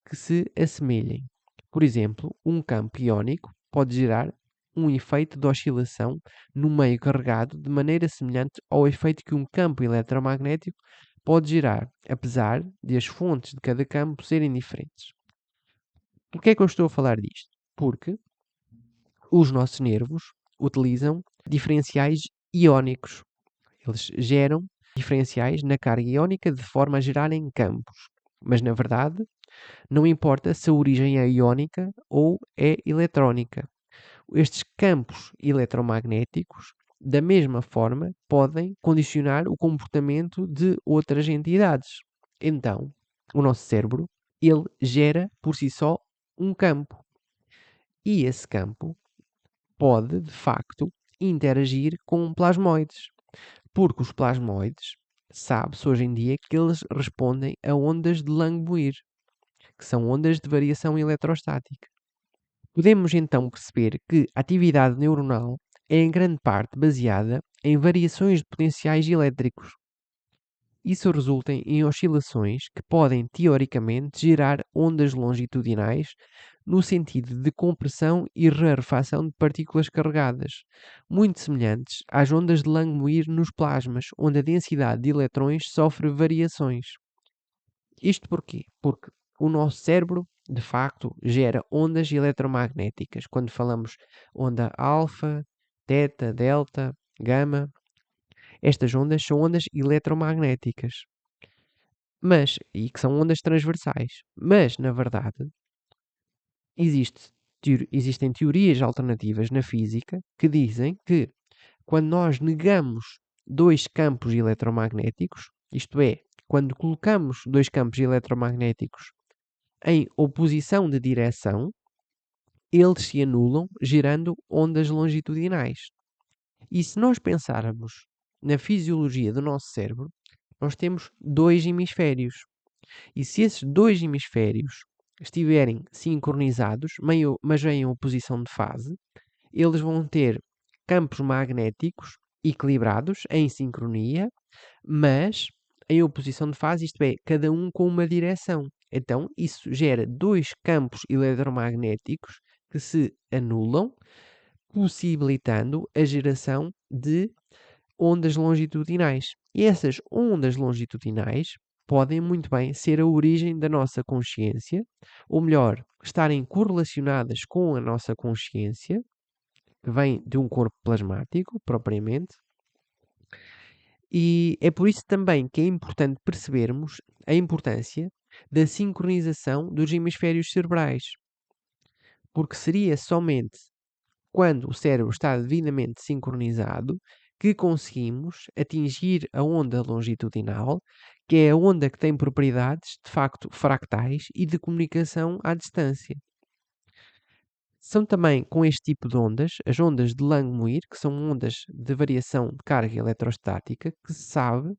A: que se assemelhem. Por exemplo, um campo iónico pode gerar um efeito de oscilação no meio carregado de maneira semelhante ao efeito que um campo eletromagnético pode gerar, apesar de as fontes de cada campo serem diferentes. Por que é que eu estou a falar disto? Porque os nossos nervos utilizam diferenciais iónicos. Eles geram diferenciais na carga iónica de forma a gerarem campos. Mas, na verdade, não importa se a origem é iónica ou é eletrónica. Estes campos eletromagnéticos, da mesma forma, podem condicionar o comportamento de outras entidades. Então, o nosso cérebro, ele gera por si só um campo. E esse campo pode, de facto, interagir com plasmoides. Porque os plasmoides, sabe-se hoje em dia que eles respondem a ondas de Langmuir, que são ondas de variação eletrostática. Podemos então perceber que a atividade neuronal é em grande parte baseada em variações de potenciais elétricos. Isso resulta em oscilações que podem, teoricamente, gerar ondas longitudinais no sentido de compressão e rarefação de partículas carregadas, muito semelhantes às ondas de Langmuir nos plasmas, onde a densidade de eletrões sofre variações. Isto porquê? Porque o nosso cérebro, de facto, gera ondas eletromagnéticas. Quando falamos onda alfa, teta, delta, gama, estas ondas são ondas eletromagnéticas. E que são ondas transversais. Mas, na verdade, existem teorias alternativas na física que dizem que quando nós negamos dois campos eletromagnéticos, isto é, quando colocamos dois campos eletromagnéticos em oposição de direção, eles se anulam, gerando ondas longitudinais. E se nós pensarmos na fisiologia do nosso cérebro, nós temos dois hemisférios. E se esses dois hemisférios estiverem sincronizados, mas em oposição de fase, eles vão ter campos magnéticos equilibrados, em sincronia, mas em oposição de fase, isto é, cada um com uma direção. Então, isso gera dois campos eletromagnéticos que se anulam, possibilitando a geração de ondas longitudinais. E essas ondas longitudinais podem muito bem ser a origem da nossa consciência, ou melhor, estarem correlacionadas com a nossa consciência, que vem de um corpo plasmático, propriamente. E é por isso também que é importante percebermos a importância da sincronização dos hemisférios cerebrais, porque seria somente quando o cérebro está devidamente sincronizado que conseguimos atingir a onda longitudinal, que é a onda que tem propriedades de facto fractais e de comunicação à distância. São também com este tipo de ondas, as ondas de Langmuir, que são ondas de variação de carga eletrostática, que se sabe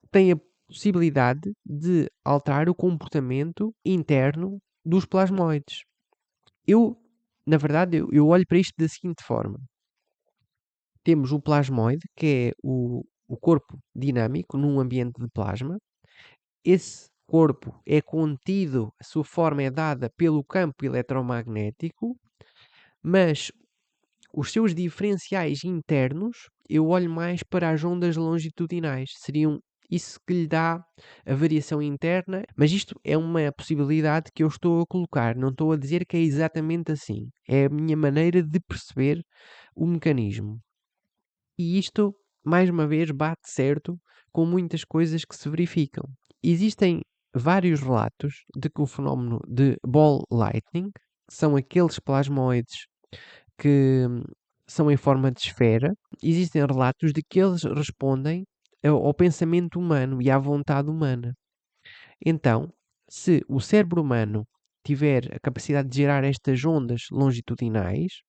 A: que têm a possibilidade de alterar o comportamento interno dos plasmoides. Na verdade, eu olho para isto da seguinte forma. Temos o plasmoide, que é o corpo dinâmico num ambiente de plasma. Esse corpo é contido, a sua forma é dada pelo campo eletromagnético, mas os seus diferenciais internos, eu olho mais para as ondas longitudinais. Seriam isso que lhe dá a variação interna, mas isto é uma possibilidade que eu estou a colocar, não estou a dizer que é exatamente assim. É a minha maneira de perceber o mecanismo. E isto, mais uma vez, bate certo com muitas coisas que se verificam. Existem vários relatos de que o fenómeno de ball lightning, que são aqueles plasmoides que são em forma de esfera, existem relatos de que eles respondem ao pensamento humano e à vontade humana. Então, se o cérebro humano tiver a capacidade de gerar estas ondas longitudinais,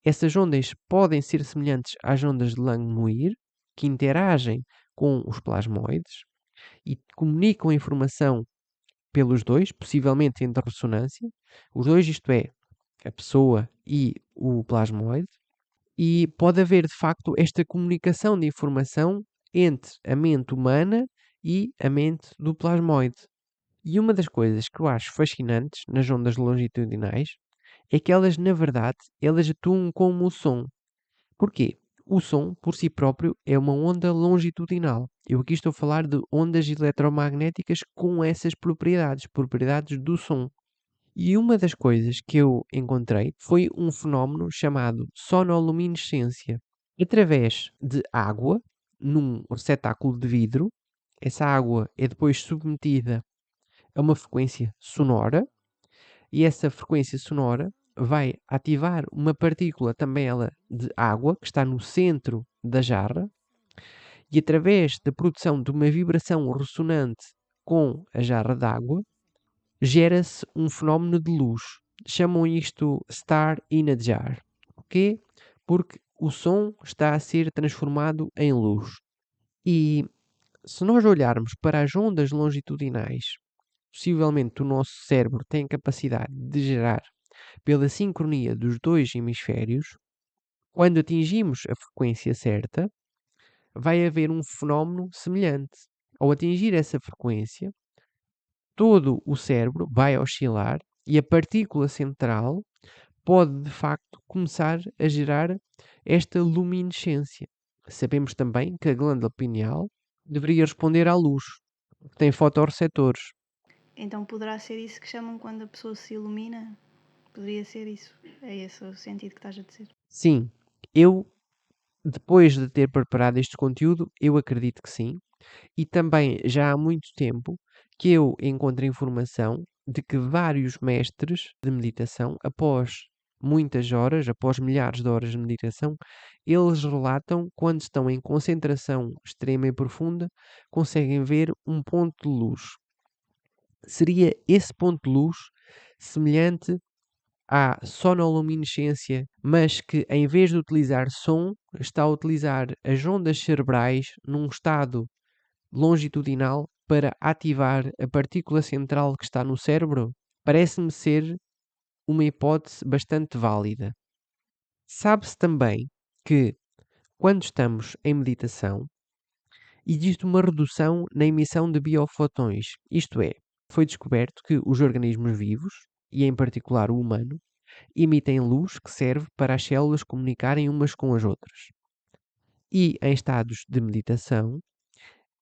A: essas ondas podem ser semelhantes às ondas de Langmuir, que interagem com os plasmoides e comunicam a informação pelos dois, possivelmente entre ressonância. Os dois, isto é, a pessoa e o plasmoide. E pode haver, de facto, esta comunicação de informação entre a mente humana e a mente do plasmoide. E uma das coisas que eu acho fascinantes nas ondas longitudinais é que elas, na verdade, elas atuam como o som. Porquê? O som, por si próprio, é uma onda longitudinal. Eu aqui estou a falar de ondas eletromagnéticas com essas propriedades, propriedades do som. E uma das coisas que eu encontrei foi um fenómeno chamado sonoluminescência. Através de água, num receptáculo de vidro, essa água é depois submetida a uma frequência sonora, e essa frequência sonora vai ativar uma partícula também ela de água que está no centro da jarra, e através da produção de uma vibração ressonante com a jarra d'água gera-se um fenómeno de luz. Chamam isto Star in a Jar. Porquê? Porque o som está a ser transformado em luz. E se nós olharmos para as ondas longitudinais, possivelmente o nosso cérebro tem capacidade de gerar pela sincronia dos dois hemisférios. Quando atingimos a frequência certa, vai haver um fenómeno semelhante. Ao atingir essa frequência, todo o cérebro vai oscilar e a partícula central pode de facto começar a gerar esta luminescência. Sabemos também que a glândula pineal deveria responder à luz, porque tem fotorreceptores.
B: Então poderá ser isso que chamam quando a pessoa se ilumina? Poderia ser isso. É esse o sentido que estás a dizer.
A: Sim, eu, depois de ter preparado este conteúdo, eu acredito que sim. E também já há muito tempo que eu encontro informação de que vários mestres de meditação, após muitas horas, após milhares de horas de meditação, eles relatam quando estão em concentração extrema e profunda, conseguem ver um ponto de luz. Seria esse ponto de luz semelhante à sonoluminescência, mas que em vez de utilizar som, está a utilizar as ondas cerebrais num estado longitudinal para ativar a partícula central que está no cérebro? Parece-me ser uma hipótese bastante válida. Sabe-se também que, quando estamos em meditação, existe uma redução na emissão de biofotões, isto é, foi descoberto que os organismos vivos, e em particular o humano, emitem luz que serve para as células comunicarem umas com as outras. E em estados de meditação,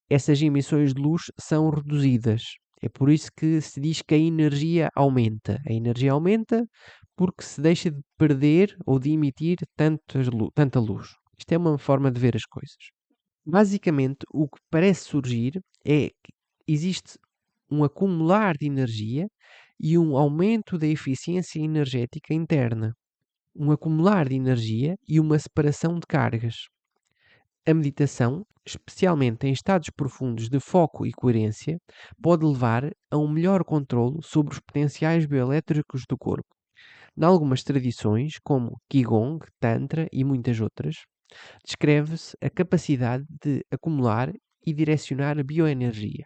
A: essas emissões de luz são reduzidas. É por isso que se diz que a energia aumenta. A energia aumenta porque se deixa de perder ou de emitir tanta luz. Isto é uma forma de ver as coisas. Basicamente, o que parece surgir é que existe um acumular de energia e um aumento da eficiência energética interna, um acumular de energia e uma separação de cargas. A meditação, especialmente em estados profundos de foco e coerência, pode levar a um melhor controlo sobre os potenciais bioelétricos do corpo. Em algumas tradições, como Qigong, Tantra e muitas outras, descreve-se a capacidade de acumular e direcionar a bioenergia,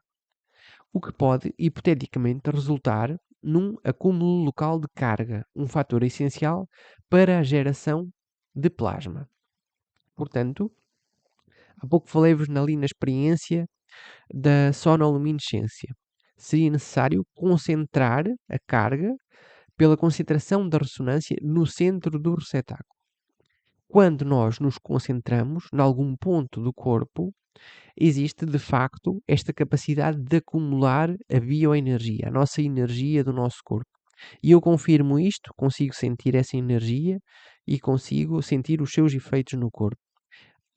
A: o que pode, hipoteticamente, resultar num acúmulo local de carga, um fator essencial para a geração de plasma. Portanto, há pouco falei-vos ali na experiência da sonoluminescência. Seria necessário concentrar a carga pela concentração da ressonância no centro do receptáculo. Quando nós nos concentramos em algum ponto do corpo, existe de facto esta capacidade de acumular a bioenergia, a nossa energia do nosso corpo. E eu confirmo isto, consigo sentir essa energia e consigo sentir os seus efeitos no corpo.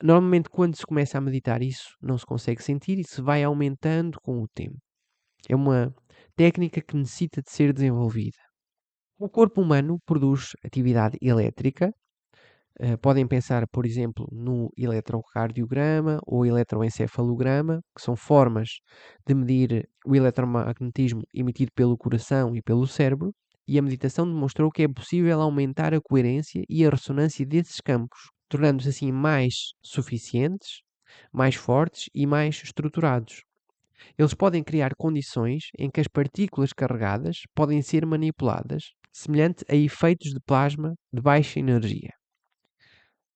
A: Normalmente, quando se começa a meditar, isso não se consegue sentir e se vai aumentando com o tempo. É uma técnica que necessita de ser desenvolvida. O corpo humano produz atividade elétrica. Podem pensar, por exemplo, no eletrocardiograma ou eletroencefalograma, que são formas de medir o eletromagnetismo emitido pelo coração e pelo cérebro, e a meditação demonstrou que é possível aumentar a coerência e a ressonância desses campos, tornando-se assim mais suficientes, mais fortes e mais estruturados. Eles podem criar condições em que as partículas carregadas podem ser manipuladas, semelhante a efeitos de plasma de baixa energia.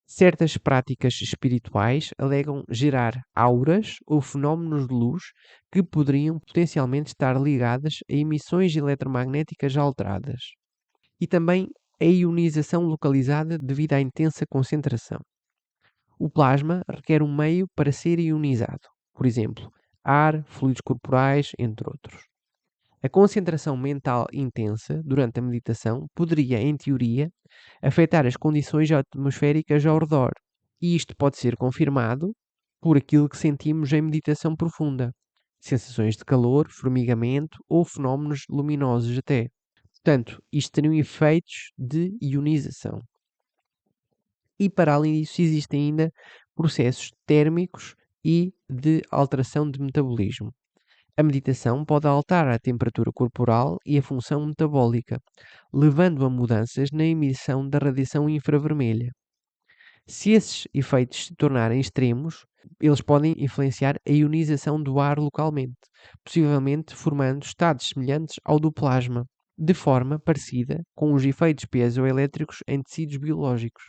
A: Certas práticas espirituais alegam gerar auras ou fenómenos de luz que poderiam potencialmente estar ligadas a emissões eletromagnéticas alteradas e também a ionização localizada devido à intensa concentração. O plasma requer um meio para ser ionizado, por exemplo, ar, fluidos corporais, entre outros. A concentração mental intensa durante a meditação poderia, em teoria, afetar as condições atmosféricas ao redor, e isto pode ser confirmado por aquilo que sentimos em meditação profunda, sensações de calor, formigamento ou fenómenos luminosos até. Portanto, isto teriam efeitos de ionização. E para além disso, existem ainda processos térmicos e de alteração de metabolismo. A meditação pode alterar a temperatura corporal e a função metabólica, levando a mudanças na emissão da radiação infravermelha. Se esses efeitos se tornarem extremos, eles podem influenciar a ionização do ar localmente, possivelmente formando estados semelhantes ao do plasma, de forma parecida com os efeitos piezoelétricos em tecidos biológicos.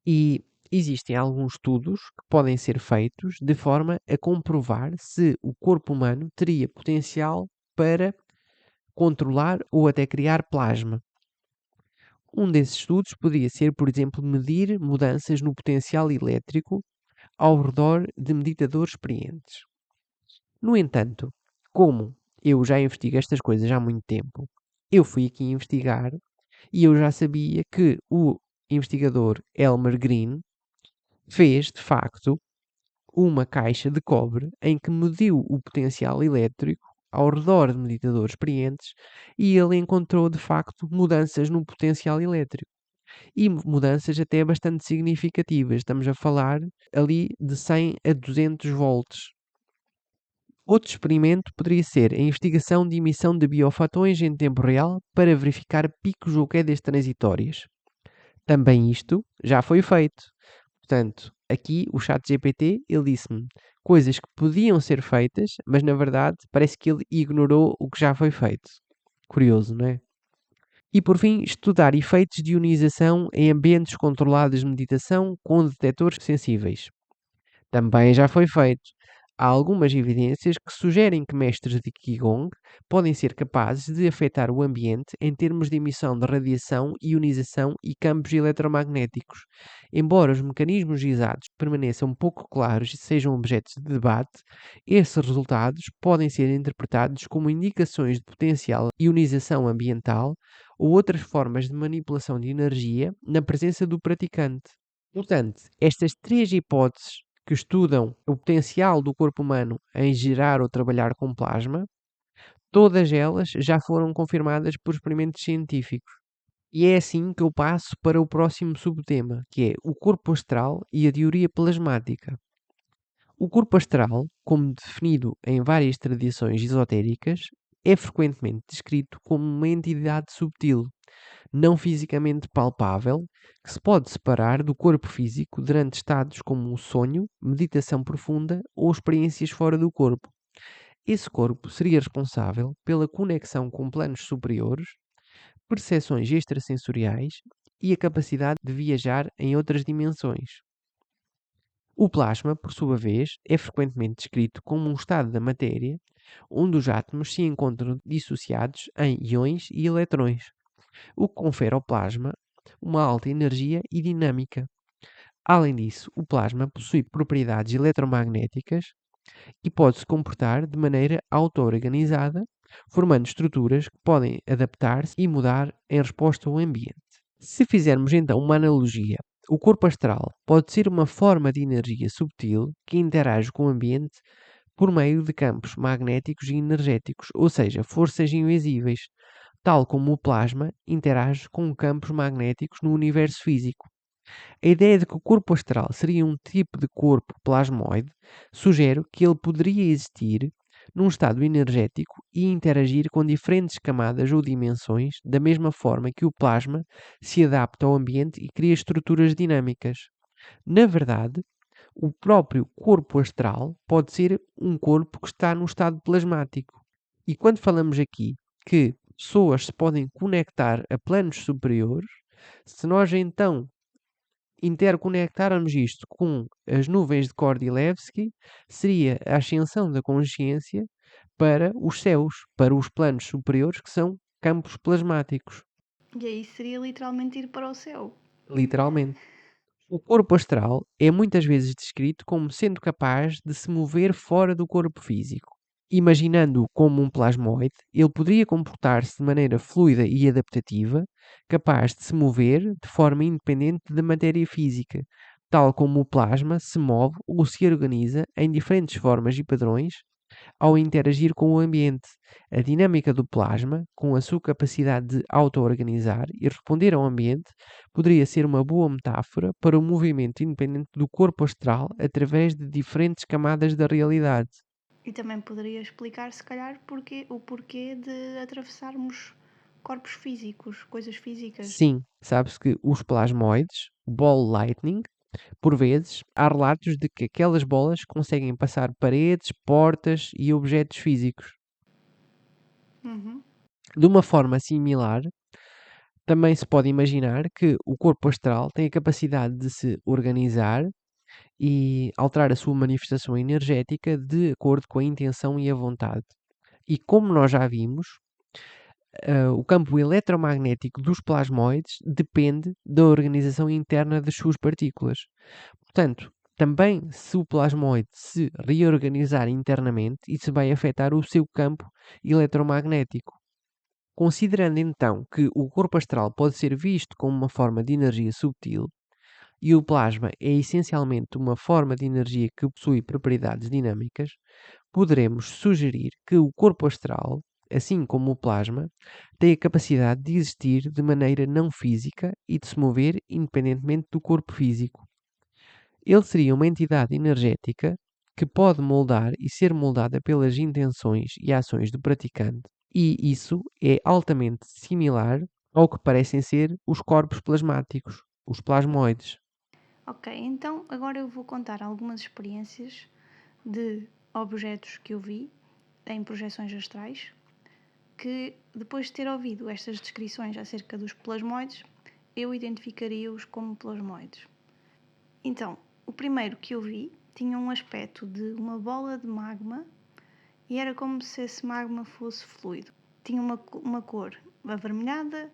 A: E existem alguns estudos que podem ser feitos de forma a comprovar se o corpo humano teria potencial para controlar ou até criar plasma. Um desses estudos poderia ser, por exemplo, medir mudanças no potencial elétrico ao redor de meditadores experientes. No entanto, como eu já investigo estas coisas há muito tempo, eu fui aqui investigar e eu já sabia que o investigador Elmer Green fez, de facto, uma caixa de cobre em que mediu o potencial elétrico ao redor de meditadores experientes e ele encontrou, de facto, mudanças no potencial elétrico. E mudanças até bastante significativas. Estamos a falar ali de 100 a 200 volts. Outro experimento poderia ser a investigação de emissão de biofatões em tempo real para verificar picos ou quedas transitórias. Também isto já foi feito. Portanto, aqui o ChatGPT, ele disse-me coisas que podiam ser feitas, mas na verdade parece que ele ignorou o que já foi feito. Curioso, não é? E por fim, estudar efeitos de ionização em ambientes controlados de meditação com detectores sensíveis. Também já foi feito. Há algumas evidências que sugerem que mestres de Qigong podem ser capazes de afetar o ambiente em termos de emissão de radiação, ionização e campos eletromagnéticos. Embora os mecanismos exatos permaneçam pouco claros e sejam objetos de debate, esses resultados podem ser interpretados como indicações de potencial ionização ambiental ou outras formas de manipulação de energia na presença do praticante. Portanto, estas três hipóteses que estudam o potencial do corpo humano em gerar ou trabalhar com plasma, Todas elas já foram confirmadas por experimentos científicos. E é assim que eu passo para o próximo subtema, que é o corpo astral e a teoria plasmática. O corpo astral, como definido em várias tradições esotéricas, é frequentemente descrito como uma entidade subtil, não fisicamente palpável, que se pode separar do corpo físico durante estados como o sonho, meditação profunda ou experiências fora do corpo. Esse corpo seria responsável pela conexão com planos superiores, percepções extrasensoriais e a capacidade de viajar em outras dimensões. O plasma, por sua vez, é frequentemente descrito como um estado da matéria onde os átomos se encontram dissociados em íons e eletrões, o que confere ao plasma uma alta energia e dinâmica. Além disso, o plasma possui propriedades eletromagnéticas e pode se comportar de maneira auto-organizada, formando estruturas que podem adaptar-se e mudar em resposta ao ambiente. Se fizermos então uma analogia, o corpo astral pode ser uma forma de energia subtil que interage com o ambiente por meio de campos magnéticos e energéticos, ou seja, forças invisíveis, tal como o plasma interage com campos magnéticos no universo físico. A ideia de que o corpo astral seria um tipo de corpo plasmoide sugere que ele poderia existir num estado energético e interagir com diferentes camadas ou dimensões, da mesma forma que o plasma se adapta ao ambiente e cria estruturas dinâmicas. Na verdade, o próprio corpo astral pode ser um corpo que está num estado plasmático. E quando falamos aqui que pessoas se podem conectar a planos superiores, se nós então interconectarmos isto com as nuvens de Kordylewski, seria a ascensão da consciência para os céus, para os planos superiores, que são campos plasmáticos,
B: E aí seria literalmente ir para o céu.
A: literalmente. O corpo astral é muitas vezes descrito como sendo capaz de se mover fora do corpo físico. Imaginando-o como um plasmoide, ele poderia comportar-se de maneira fluida e adaptativa, capaz de se mover de forma independente da matéria física, tal como o plasma se move ou se organiza em diferentes formas e padrões ao interagir com o ambiente. A dinâmica do plasma, com a sua capacidade de auto-organizar e responder ao ambiente, poderia ser uma boa metáfora para o movimento independente do corpo astral através de diferentes camadas da realidade.
B: E também poderia explicar, se calhar, o porquê de atravessarmos corpos físicos, coisas físicas.
A: Sim, sabe-se que os plasmoides, ball lightning, por vezes, há relatos de que aquelas bolas conseguem passar paredes, portas e objetos físicos.
B: Uhum.
A: De uma forma similar, também se pode imaginar que o corpo astral tem a capacidade de se organizar e alterar a sua manifestação energética de acordo com a intenção e a vontade. E como nós já vimos, o campo eletromagnético dos plasmoides depende da organização interna das suas partículas. Portanto, também se o plasmoide se reorganizar internamente, isso vai afetar o seu campo eletromagnético. Considerando então que o corpo astral pode ser visto como uma forma de energia subtil e o plasma é essencialmente uma forma de energia que possui propriedades dinâmicas, poderemos sugerir que o corpo astral, assim como o plasma, tem a capacidade de existir de maneira não física e de se mover independentemente do corpo físico. Ele seria uma entidade energética que pode moldar e ser moldada pelas intenções e ações do praticante, e isso é altamente similar ao que parecem ser os corpos plasmáticos, os plasmoides.
B: Ok, então agora eu vou contar algumas experiências de objetos que eu vi em projeções astrais, que depois de ter ouvido estas descrições acerca dos plasmoides, eu identificaria-os como plasmoides. Então, o primeiro que eu vi tinha um aspecto de uma bola de magma e era como se esse magma fosse fluido. Tinha uma cor avermelhada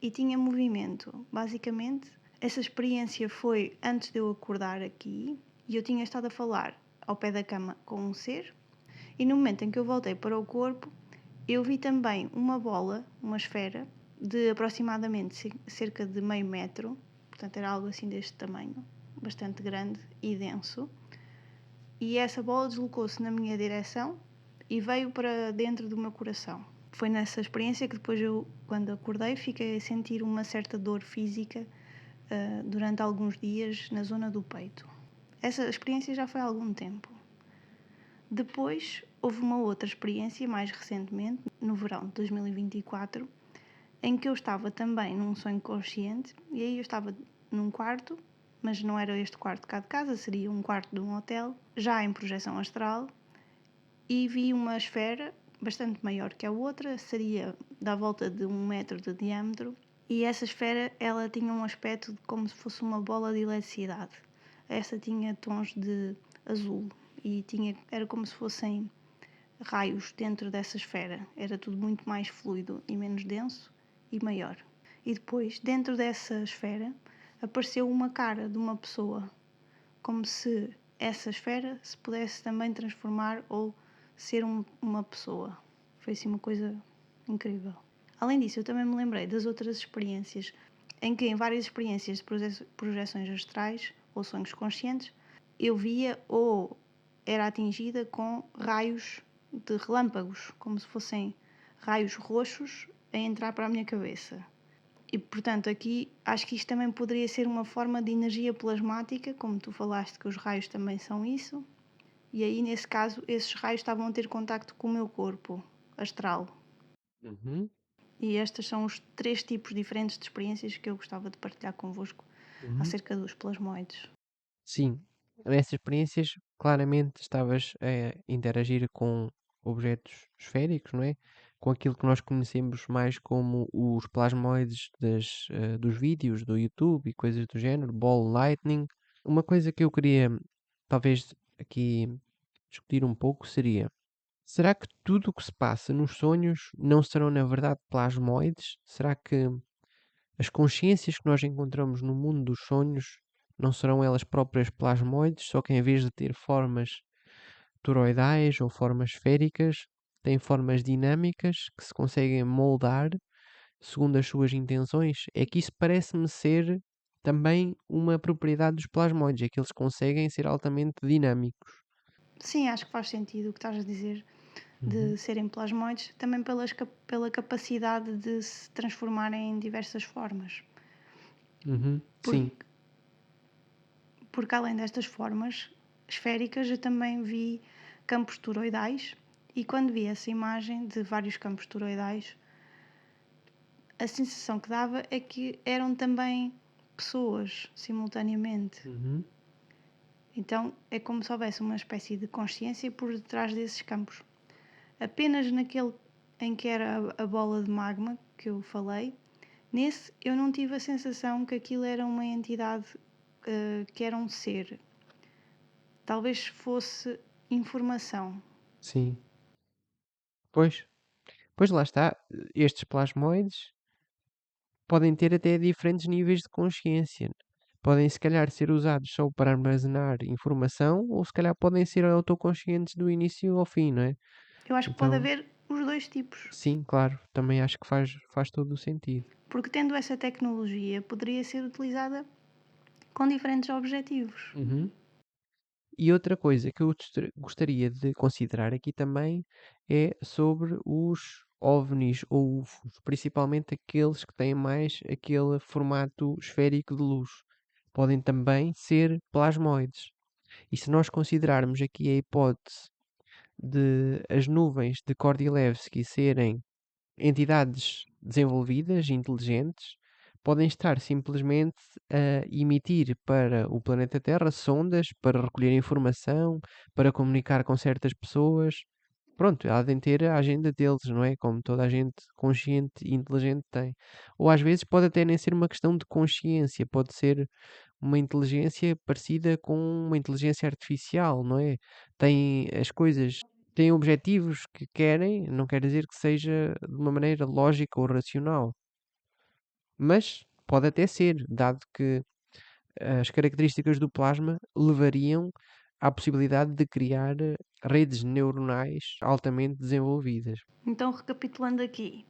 B: e tinha movimento. Basicamente, essa experiência foi antes de eu acordar aqui e eu tinha estado a falar ao pé da cama com um ser. E no momento em que eu voltei para o corpo, eu vi também uma bola, uma esfera, de aproximadamente cerca de meio metro, portanto era algo assim deste tamanho, bastante grande e denso. E essa bola deslocou-se na minha direção e veio para dentro do meu coração. Foi nessa experiência que depois eu, quando acordei, fiquei a sentir uma certa dor física durante alguns dias na zona do peito. Essa experiência já foi há algum tempo. Depois houve uma outra experiência mais recentemente, no verão de 2024, em que eu estava também num sonho consciente, e aí eu estava num quarto, mas não era este quarto cá de casa, seria um quarto de um hotel, já em projeção astral, e vi uma esfera bastante maior que a outra, seria da volta de 1 metro de diâmetro, e essa esfera ela tinha um aspecto como se fosse uma bola de eletricidade. Essa tinha tons de azul e era como se fossem raios dentro dessa esfera. Era tudo muito mais fluido e menos denso e maior. E depois, dentro dessa esfera, apareceu uma cara de uma pessoa, como se essa esfera se pudesse também transformar ou ser uma pessoa. Foi assim uma coisa incrível. Além disso, eu também me lembrei das outras experiências, em que em várias experiências de projeções astrais ou sonhos conscientes, eu via ou era atingida com raios de relâmpagos, como se fossem raios roxos a entrar para a minha cabeça. E, portanto, aqui acho que isto também poderia ser uma forma de energia plasmática, como tu falaste que os raios também são isso. E aí, nesse caso, esses raios estavam a ter contacto com o meu corpo astral.
A: Uhum,
B: E estes são os 3 tipos diferentes de experiências que eu gostava de partilhar convosco
A: uhum.
B: acerca dos plasmoides.
A: Sim, nessas experiências claramente estavas a interagir com objetos esféricos, não é? Com aquilo que nós conhecemos mais como os plasmoides dos vídeos do YouTube e coisas do género, ball lightning. Uma coisa que eu queria talvez aqui discutir um pouco seria: será que tudo o que se passa nos sonhos não serão na verdade plasmoides? Será que as consciências que nós encontramos no mundo dos sonhos não serão elas próprias plasmoides, só que em vez de ter formas toroidais ou formas esféricas, têm formas dinâmicas que se conseguem moldar segundo as suas intenções? É que isso parece-me ser também uma propriedade dos plasmoides, é que eles conseguem ser altamente dinâmicos.
B: Sim, acho que faz sentido o que estás a dizer de
A: Uhum,
B: serem plasmoides, também pela capacidade de se transformarem em diversas formas.
A: uhum, sim,
B: Porque, porque além destas formas esféricas, eu também vi campos toroidais e quando vi essa imagem de vários campos toroidais, a sensação que dava é que eram também pessoas simultaneamente.
A: uhum,
B: Então é como se houvesse uma espécie de consciência por detrás desses campos. Apenas naquele em que era a bola de magma que eu falei, nesse eu não tive a sensação que aquilo era uma entidade, que era um ser. Talvez fosse informação.
A: sim. Pois, pois lá está. Estes plasmoides podem ter até diferentes níveis de consciência. Podem, se calhar, ser usados só para armazenar informação, ou se calhar podem ser autoconscientes do início ao fim, não é?
B: Eu acho que pode
A: Então,
B: haver os dois tipos,
A: sim, claro, também acho que faz todo o sentido.
B: porque tendo essa tecnologia poderia ser utilizada com diferentes objetivos.
A: Uhum. E outra coisa que eu gostaria de considerar aqui também é sobre os OVNIs ou UFOs, principalmente aqueles que têm mais aquele formato esférico de luz. Podem também ser plasmoides. E se nós considerarmos aqui a hipótese de as nuvens de Kordylewski serem entidades desenvolvidas, inteligentes, podem estar simplesmente a emitir para o planeta Terra sondas para recolher informação, para comunicar com certas pessoas. Pronto, há de ter a agenda deles, não é? Como toda a gente consciente e inteligente tem. Ou às vezes pode até nem ser uma questão de consciência, pode ser uma inteligência parecida com uma inteligência artificial, não é? Tem as coisas, têm objetivos que querem, não quer dizer que seja de uma maneira lógica ou racional, mas pode até ser, dado que as características do plasma levariam à possibilidade de criar redes neuronais altamente desenvolvidas.
B: Então, recapitulando aqui,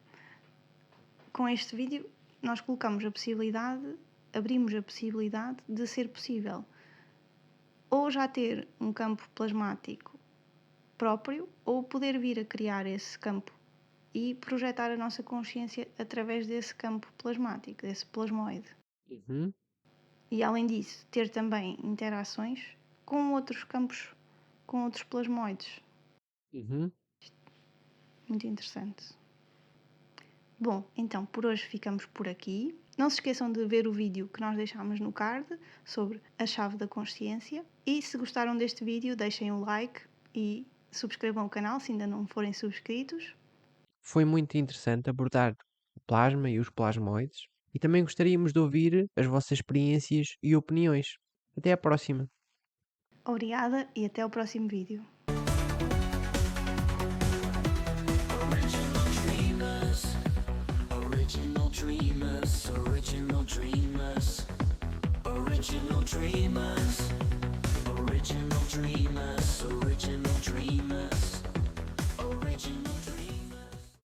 B: com este vídeo nós colocamos a possibilidade, abrimos a possibilidade de ser possível ou já ter um campo plasmático próprio ou poder vir a criar esse campo e projetar a nossa consciência através desse campo plasmático, desse plasmoide.
A: Uhum.
B: E além disso, ter também interações com outros campos, com outros plasmoides.
A: Uhum.
B: Muito interessante. Bom, então por hoje ficamos por aqui. Não se esqueçam de ver o vídeo que nós deixámos no card sobre a chave da consciência. E se gostaram deste vídeo, deixem o like e subscrevam o canal se ainda não forem subscritos.
A: Foi muito interessante abordar o plasma e os plasmoides e também gostaríamos de ouvir as vossas experiências e opiniões. Até à próxima.
B: Obrigada e até o próximo vídeo.
C: Original dreamers, original dreamers, original dreamers, original dreamers, original dreamers, original dreamers, original